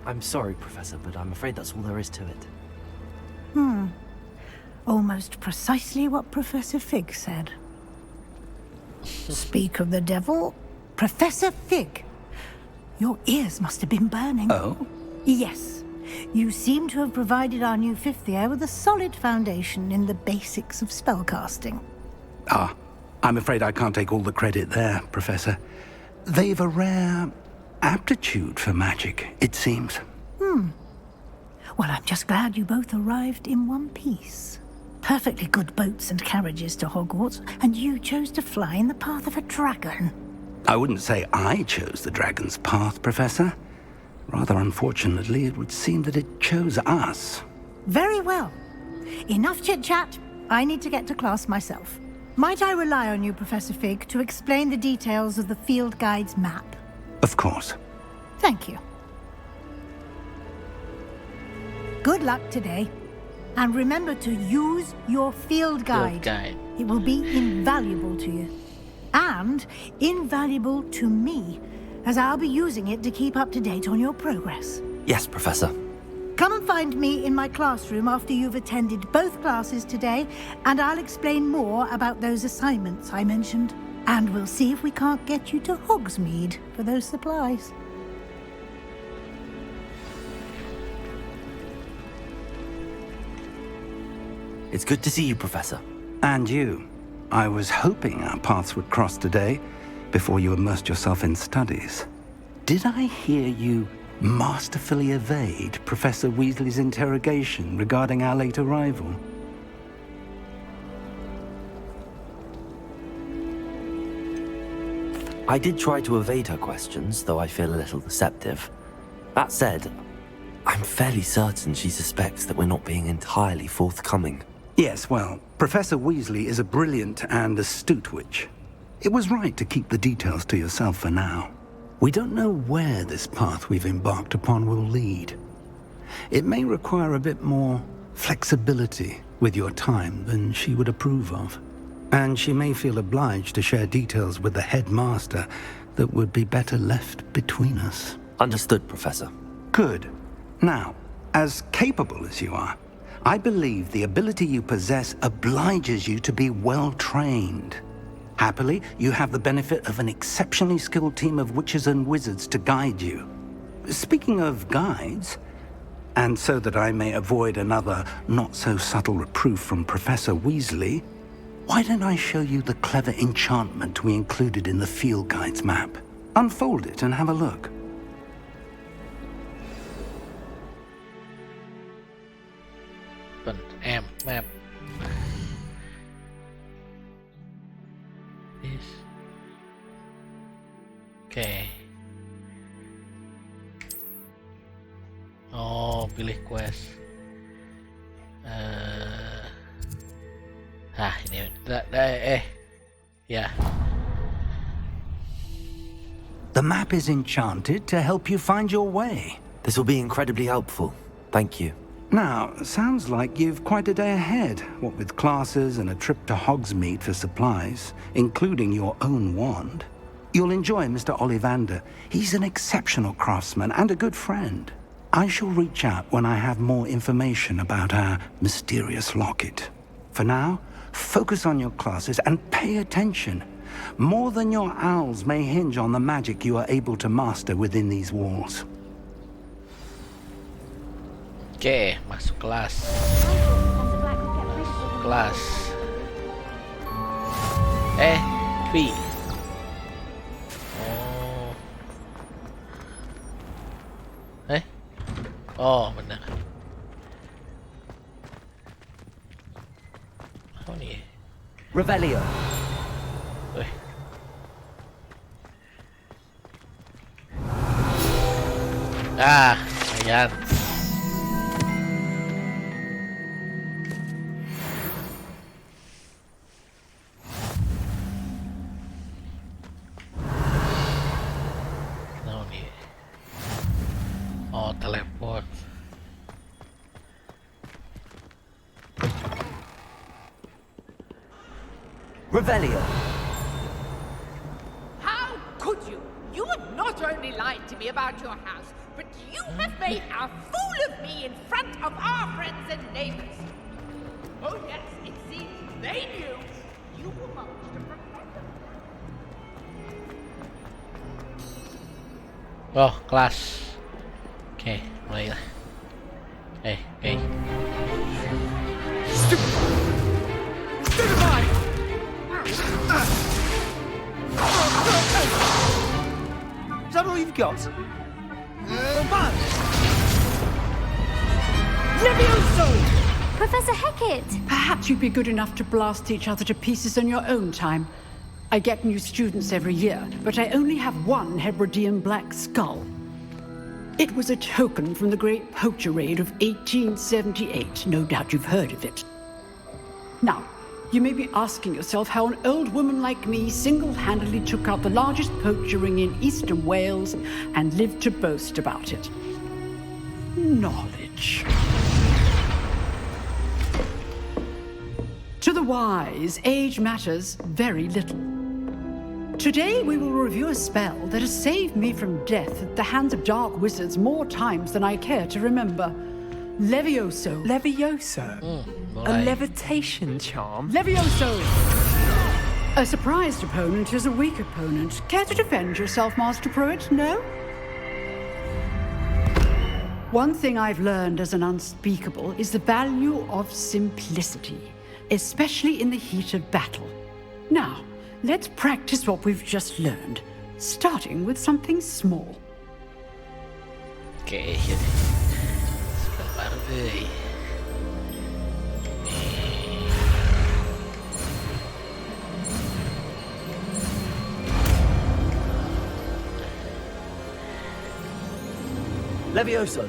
I'm sorry, Professor, but I'm afraid that's all there is to it. Almost precisely what Professor Fig said. Speak of the devil, Professor Fig. Your ears must have been burning. Oh? Yes. You seem to have provided our new fifth year with a solid foundation in the basics of spellcasting. Ah, I'm afraid I can't take all the credit there, Professor. They've a rare aptitude for magic, it seems. Well, I'm just glad you both arrived in one piece. Perfectly good boats and carriages to Hogwarts, and you chose to fly in the path of a dragon. I wouldn't say I chose the dragon's path, Professor. Rather unfortunately, it would seem that it chose us. Very well. Enough chit-chat. I need to get to class myself. Might I rely on you, Professor Fig, to explain the details of the field guide's map? Of course. Thank you. Good luck today. And remember to use your field guide. It will be invaluable to you. And invaluable to me, as I'll be using it to keep up to date on your progress. Yes, Professor. Come and find me in my classroom after you've attended both classes today, and I'll explain more about those assignments I mentioned. And we'll see if we can't get you to Hogsmeade for those supplies. It's good to see you, Professor. And you. I was hoping our paths would cross today, before you immersed yourself in studies. Did I hear you masterfully evade Professor Weasley's interrogation regarding our late arrival? I did try to evade her questions, though I feel a little deceptive. That said, I'm fairly certain she suspects that we're not being entirely forthcoming. Yes, well, Professor Weasley is a brilliant and astute witch. It was right to keep the details to yourself for now. We don't know where this path we've embarked upon will lead. It may require a bit more flexibility with your time than she would approve of. And she may feel obliged to share details with the headmaster that would be better left between us. Understood, Professor. Good. Now, as capable as you are, I believe the ability you possess obliges you to be well trained. Happily, you have the benefit of an exceptionally skilled team of witches and wizards to guide you. Speaking of guides, and so that I may avoid another not-so-subtle reproof from Professor Weasley, why don't I show you the clever enchantment we included in the field guide's map? Unfold it and have a look. Map. This. Okay. Oh, pilih quest. Ini ya. The map is enchanted to help you find your way. This will be incredibly helpful. Thank you. Now, sounds like you've quite a day ahead, what with classes and a trip to Hogsmeade for supplies, including your own wand. You'll enjoy Mr. Ollivander. He's an exceptional craftsman and a good friend. I shall reach out when I have more information about our mysterious locket. For now, focus on your classes and pay attention. More than your owls may hinge on the magic you are able to master within these walls. Oke, masuk kelas. Kelas. V. Oh, benar. Oh nih. Revelio. Ayan. Teleport. Revelio. How could you? You have not only lied to me about your house, but you have made a fool of me in front of our friends and neighbors. Oh yes, it seems they knew you were managed to protect them. Oh, kelas. Oke, mulailah. Is that all you've got? Levioso! Professor Hecat! Perhaps you'd be good enough to blast each other to pieces on your own time. I get new students every year, but I only have one Hebridean black skull. It was a token from the Great Poacher Raid of 1878. No doubt you've heard of it. Now, you may be asking yourself how an old woman like me single-handedly took out the largest poacher ring in eastern Wales and lived to boast about it. Knowledge. To the wise, age matters very little. Today we will review a spell that has saved me from death at the hands of dark wizards more times than I care to remember. Levioso. Levioso? A levitation charm? Levioso! A surprised opponent is a weak opponent. Care to defend yourself, Master Pruitt? No? One thing I've learned as an unspeakable is the value of simplicity, especially in the heat of battle. Now, let's practice what we've just learned, starting with something small. Oke, jadi sebentar deh. Levioso.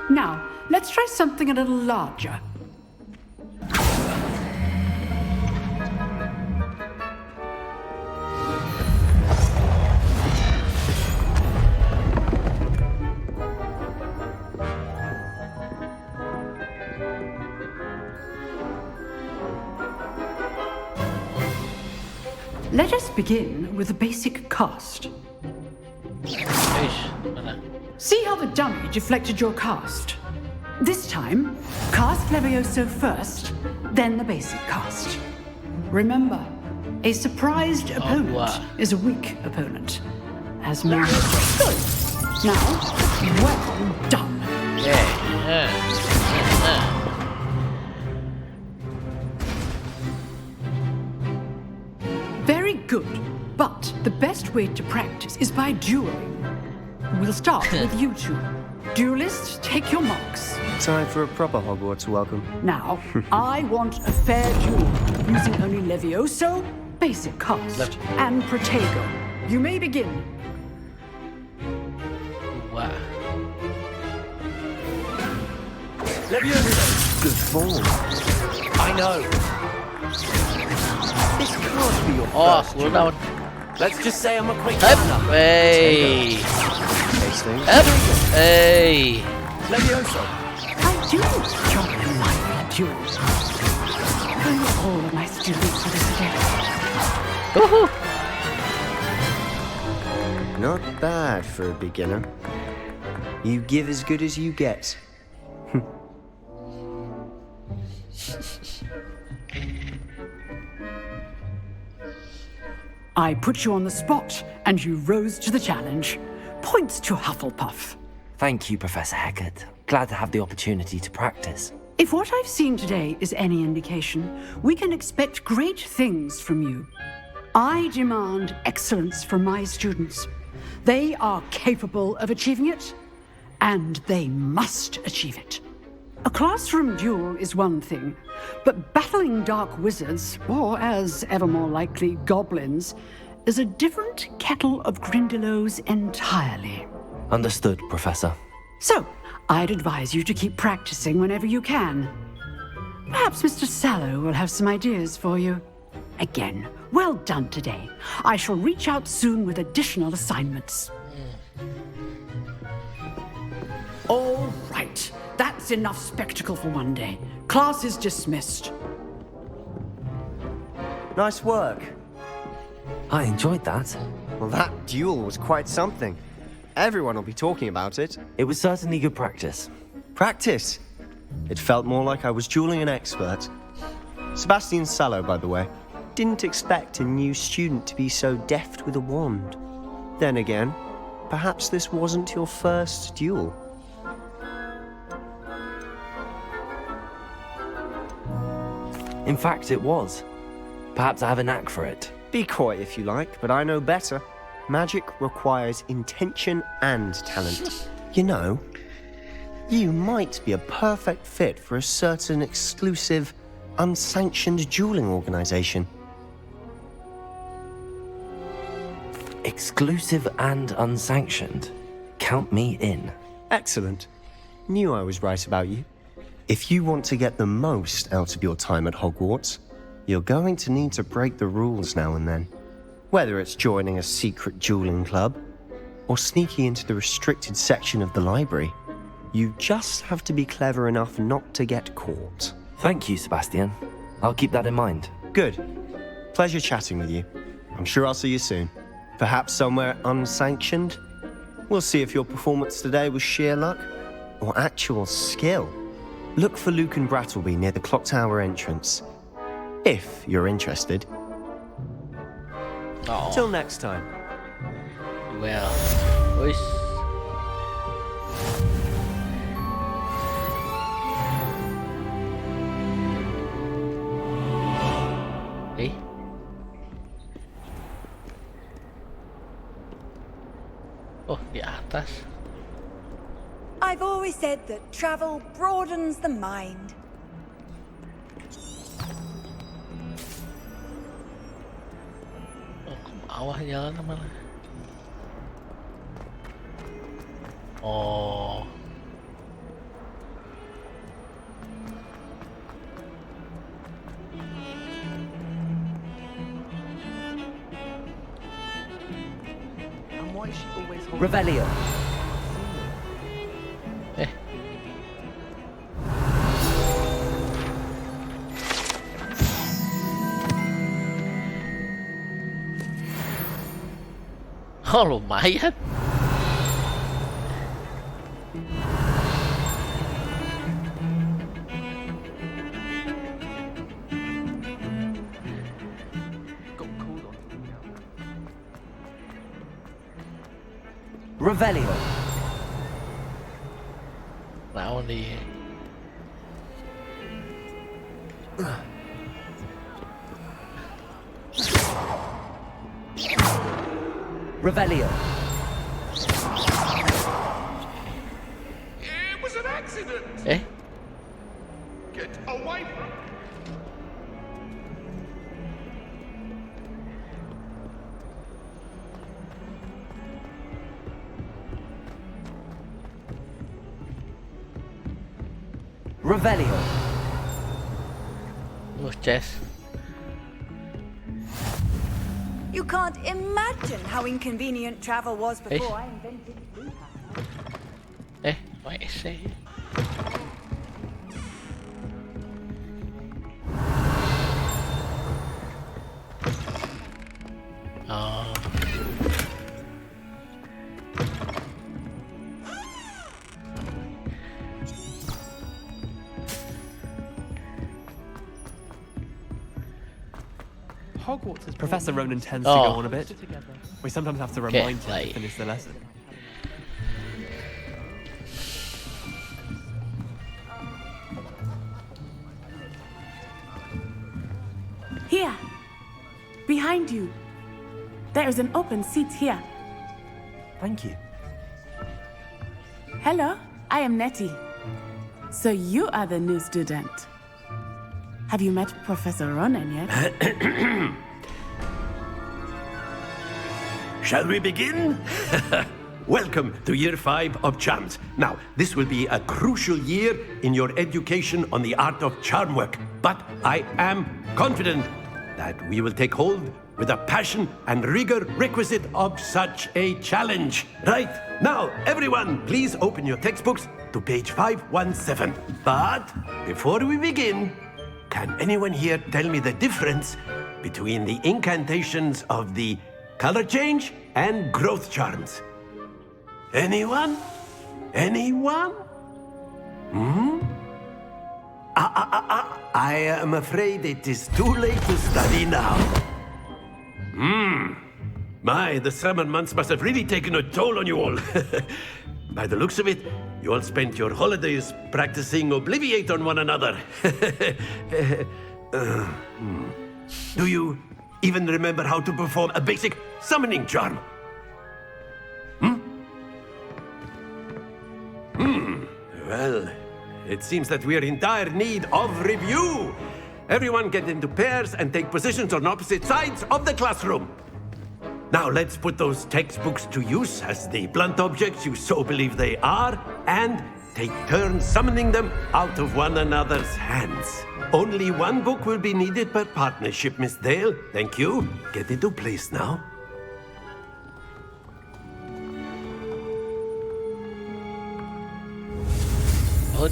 Now, let's try something a little larger. Let us begin with a basic cast. See how the dummy deflected your cast? This time, cast Levioso first, then the basic cast. Remember, a surprised opponent is a weak opponent. As more good. Now, well done. Very good, but the best way to practice is by dueling. We'll start with you two. Duelists, take your marks. Time for a proper Hogwarts welcome. Now, I want a fair duel, using only Levioso, basic cast, and Protego. You may begin. Wow. Good form. I know. This can't be your Oh, first cooldown. duel. Let's just say I'm a quick Up. learner. Hey. Tasting. Up. Hey. Levioso. I do enjoy a lively duel. I know all of my students for this event. Woohoo. Not bad for a beginner. You give as good as you get. I put you on the spot, and you rose to the challenge. Points to Hufflepuff. Thank you, Professor Hecat. Glad to have the opportunity to practice. If what I've seen today is any indication, we can expect great things from you. I demand excellence from my students. They are capable of achieving it, and they must achieve it. A classroom duel is one thing, but battling dark wizards, or as ever more likely, goblins, is a different kettle of Grindylows entirely. Understood, Professor. So, I'd advise you to keep practicing whenever you can. Perhaps Mr. Sallow will have some ideas for you. Again, well done today. I shall reach out soon with additional assignments. All right. That's enough spectacle for one day. Class is dismissed. Nice work. I enjoyed that. Well, that duel was quite something. Everyone will be talking about it. It was certainly good practice. Practice? It felt more like I was dueling an expert. Sebastian Sallow, by the way. Didn't expect a new student to be so deft with a wand. Then again, perhaps this wasn't your first duel. In fact, it was. Perhaps I have a knack for it. Be coy if you like, but I know better. Magic requires intention and talent. You know, you might be a perfect fit for a certain exclusive, unsanctioned dueling organization. Exclusive and unsanctioned. Count me in. Excellent. Knew I was right about you. If you want to get the most out of your time at Hogwarts, you're going to need to break the rules now and then. Whether it's joining a secret dueling club, or sneaking into the restricted section of the library, you just have to be clever enough not to get caught. Thank you, Sebastian. I'll keep that in mind. Good. Pleasure chatting with you. I'm sure I'll see you soon. Perhaps somewhere unsanctioned? We'll see if your performance today was sheer luck, or actual skill. Look for Luke and Brattleby near the clock tower entrance. If you're interested. Oh. Till next time. Well, who's... Eh? Oh, di atas. I've always said that travel broadens the mind. Oh, ke bawah jalan malah. Oh. And why is she always holding... Revelio. Oh, lumayan. Revelio. Naon di. Revelio. It was an accident. Eh? Get away from me. Revelio. Chess. You can't imagine how inconvenient travel was before I invented blue. What is it? Oh. Hogwarts is Professor Ronan tends to go on a bit. We sometimes have to remind him to finish the lesson. Here, behind you. There is an open seat here. Thank you. Hello, I am Nettie. So you are the new student. Have you met Professor Ronan yet? Shall we begin? Welcome to Year 5 of Charms. Now, this will be a crucial year in your education on the art of charm work. But I am confident that we will take hold with the passion and rigor requisite of such a challenge. Right, now, everyone, please open your textbooks to page 517. But before we begin, can anyone here tell me the difference between the incantations of the color change and growth charms? Anyone? Anyone? I am afraid it is too late to study now. My, the summer months must have really taken a toll on you all. By the looks of it, you all spent your holidays practicing Obliviate on one another. Do you even remember how to perform a basic summoning charm? Well, it seems that we are in dire need of review. Everyone get into pairs and take positions on opposite sides of the classroom. Now let's put those textbooks to use as the blunt objects you so believe they are, and take turns summoning them out of one another's hands. Only one book will be needed per partnership, Miss Dale. Thank you. Get into place now. What?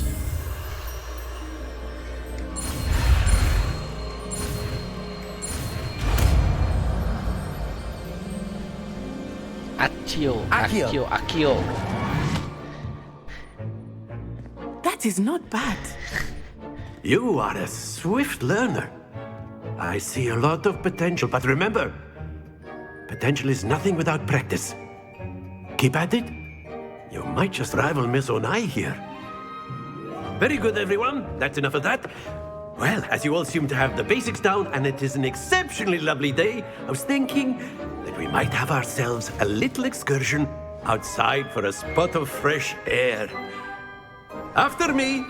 Accio. That is not bad. You are a swift learner. I see a lot of potential, but remember, potential is nothing without practice. Keep at it. You might just rival Miss Onai here. Very good, everyone. That's enough of that. Well, as you all seem to have the basics down, and it is an exceptionally lovely day, I was thinking that we might have ourselves a little excursion outside for a spot of fresh air. After me.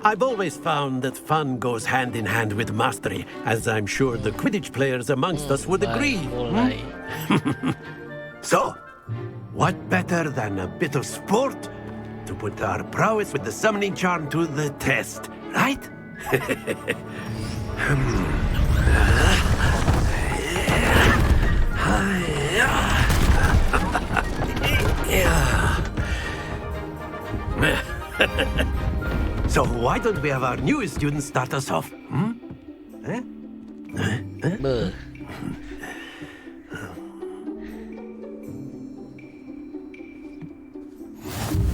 I've always found that fun goes hand in hand with mastery, as I'm sure the Quidditch players amongst us would agree. So, what better than a bit of sport to put our prowess with the summoning charm to the test, right? So why don't we have our newest student start us off?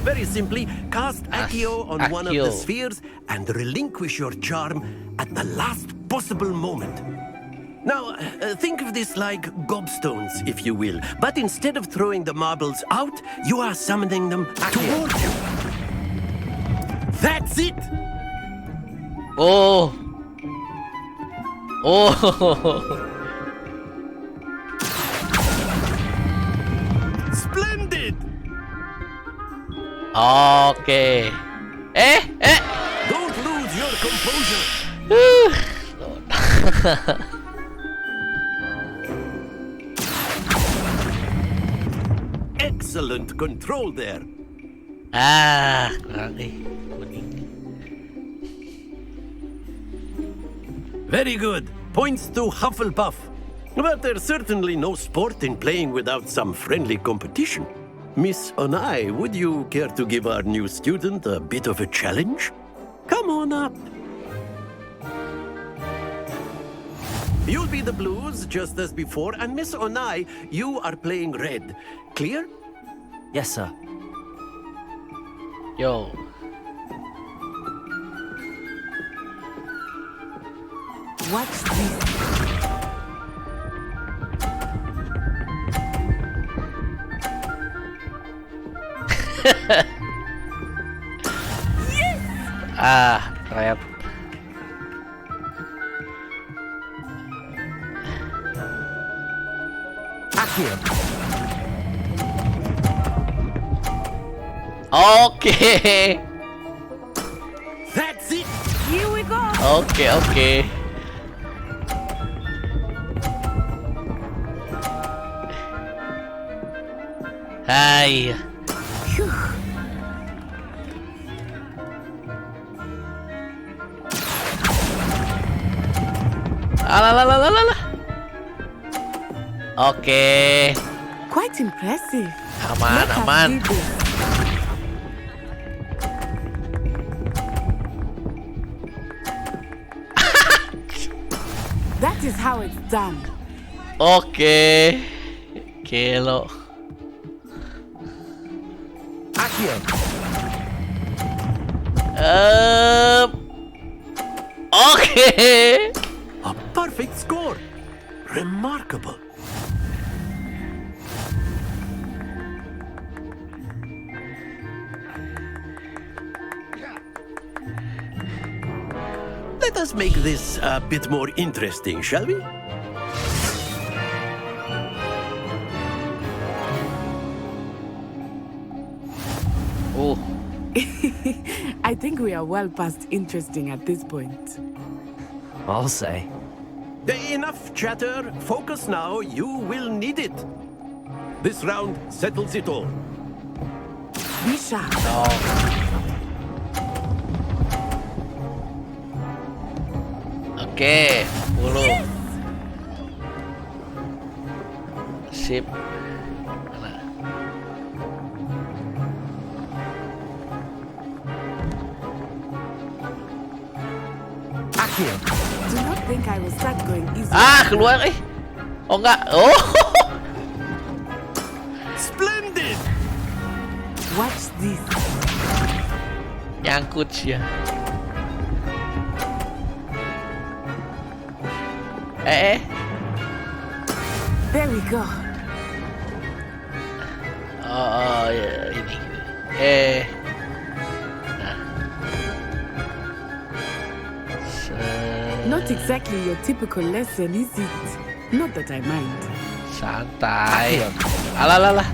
Very simply, cast Accio on one of the spheres and relinquish your charm at the last possible moment. Now, think of this like gobstones, if you will. But instead of throwing the marbles out, you are summoning them towards you. That's it! Oh! Splendid! Oke. Don't lose your composure. Excellent control there. Kurang kuning. Very good. Points to Hufflepuff. But there's certainly no sport in playing without some friendly competition. Miss Onai, would you care to give our new student a bit of a challenge? Come on up. You'll be the blues just as before, and Miss Onai, you are playing red. Clear? Yes, sir. Yo. What's this? Red. Accio. Oke. That's it. Here we go. Oke. Hai. Alah. Oke. Quite impressive. Aman. That is how it's done. Oke. Kelo. Accio. Oke. A perfect score. Remarkable. Let us make this a bit more interesting, shall we? Oh. I think we are well past interesting at this point. I'll say. Enough chatter. Focus now. You will need it. This round settles it all. Be sharp. Oke, 10. Sip. Mana? Accio. Do not think I will start going easy. Keluar Oh enggak. Oh. Splendid. Watch this. Nyangkut sih ya. There we go. Oh ya ini. Nah. Not exactly your typical lesson, is it? Not that I mind. Santai. Alah.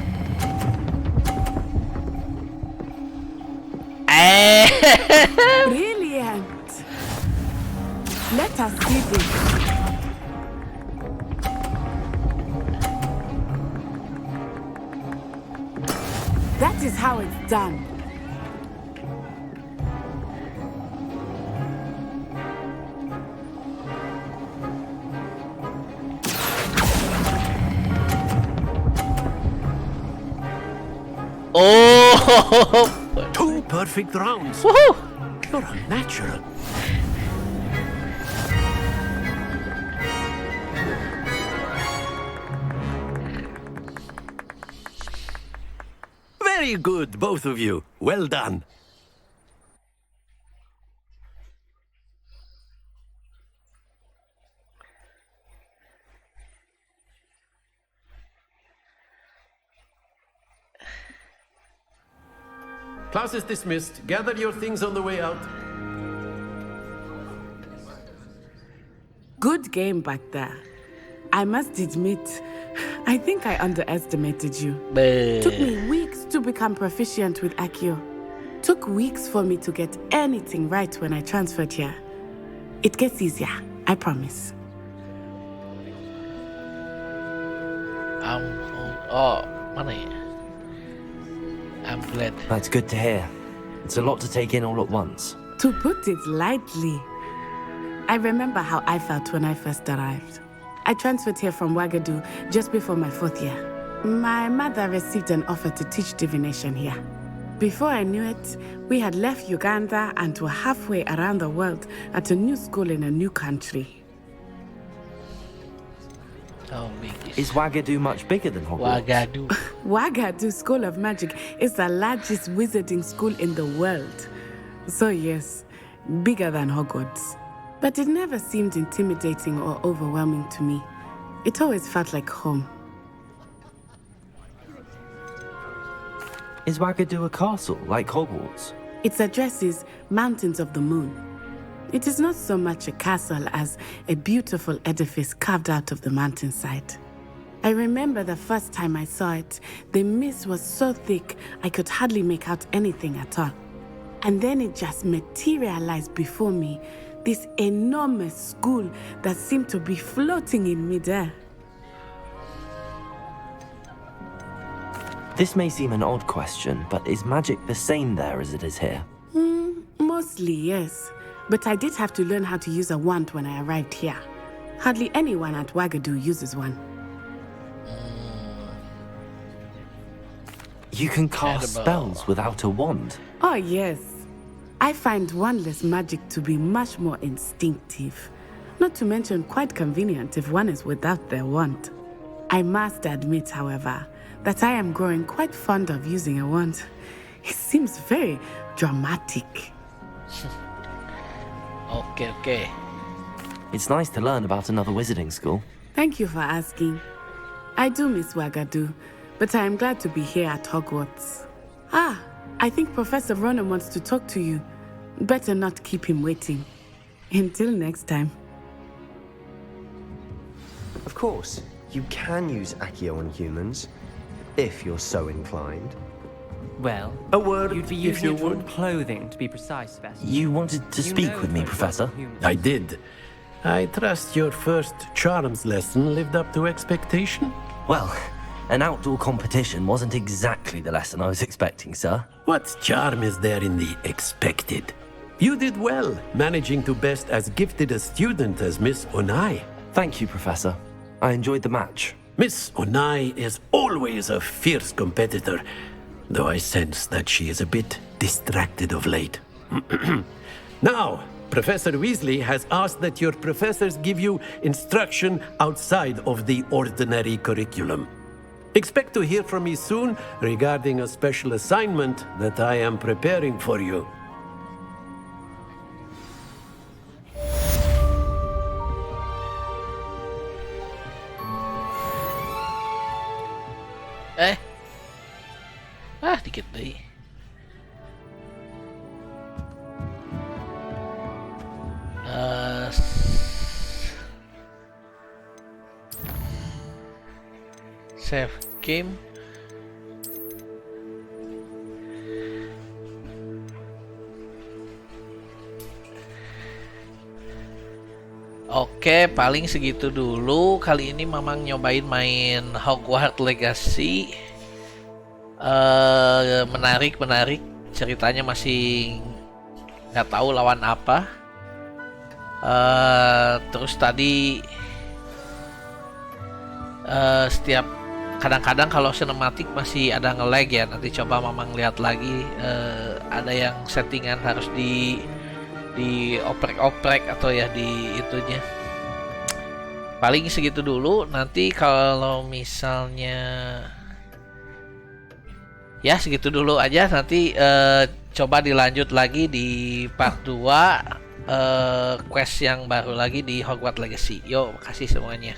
Brilliant. Let us see this. That is how it's done. Oh! 2 perfect rounds. Woohoo! You're a natural. Very good, both of you. Well done. Class is dismissed. Gather your things on the way out. Good game back there. I must admit, I think I underestimated you. Took me weeks to become proficient with Accio. Took weeks for me to get anything right when I transferred here. It gets easier, I promise. Mana ya? I'm glad. That's good to hear. It's a lot to take in all at once. To put it lightly, I remember how I felt when I first arrived. I transferred here from Ouagadougou just before my 4th year. My mother received an offer to teach divination here. Before I knew it, we had left Uganda and were halfway around the world at a new school in a new country. How big Is Ouagadougou much bigger than Hogwarts? Ouagadougou. Ouagadougou School of Magic is the largest wizarding school in the world. So yes, bigger than Hogwarts. But it never seemed intimidating or overwhelming to me. It always felt like home. Is Ouagadougou a castle, like Hogwarts? Its address is Mountains of the Moon. It is not so much a castle as a beautiful edifice carved out of the mountainside. I remember the first time I saw it, the mist was so thick I could hardly make out anything at all. And then it just materialized before me, this enormous school that seemed to be floating in midair. This may seem an odd question, but is magic the same there as it is here? Mostly, yes. But I did have to learn how to use a wand when I arrived here. Hardly anyone at Ouagadougou uses one. You can cast spells without a wand? Oh, yes. I find wandless magic to be much more instinctive. Not to mention quite convenient if one is without their wand. I must admit, however, that I am growing quite fond of using a wand. It seems very dramatic. Okay. It's nice to learn about another wizarding school. Thank you for asking. I do miss Ouagadougou, but I am glad to be here at Hogwarts. I think Professor Ronan wants to talk to you. Better not keep him waiting. Until next time. Of course, you can use Accio on humans, if you're so inclined. Well, a word you'd be if using you it for would. clothing, to be precise, Sebastian. You wanted to speak with me, Professor? I did. I trust your first charms lesson lived up to expectation? Well, an outdoor competition wasn't exactly the lesson I was expecting, sir. What charm is there in the expected? You did well, managing to best as gifted a student as Miss Onai. Thank you, Professor. I enjoyed the match. Miss Onai is always a fierce competitor, though I sense that she is a bit distracted of late. Now, Professor Weasley has asked that your professors give you instruction outside of the ordinary curriculum. Expect to hear from me soon regarding a special assignment that I am preparing for you. Dikit deh. Save game. Oke, paling segitu dulu. Kali ini Mamang nyobain main Hogwart Legacy. Menarik. Ceritanya masih nggak tahu lawan apa. Terus tadi setiap kadang-kadang kalau sinematik masih ada nge-lag ya. Nanti coba Mamang lihat lagi. Ada yang settingan harus dioprek-oprek atau ya di itunya. Paling segitu dulu. Nanti kalau misalnya ya segitu dulu aja. Nanti coba dilanjut lagi di part 2 quest yang baru lagi di Hogwart Legacy. Yo, makasih semuanya.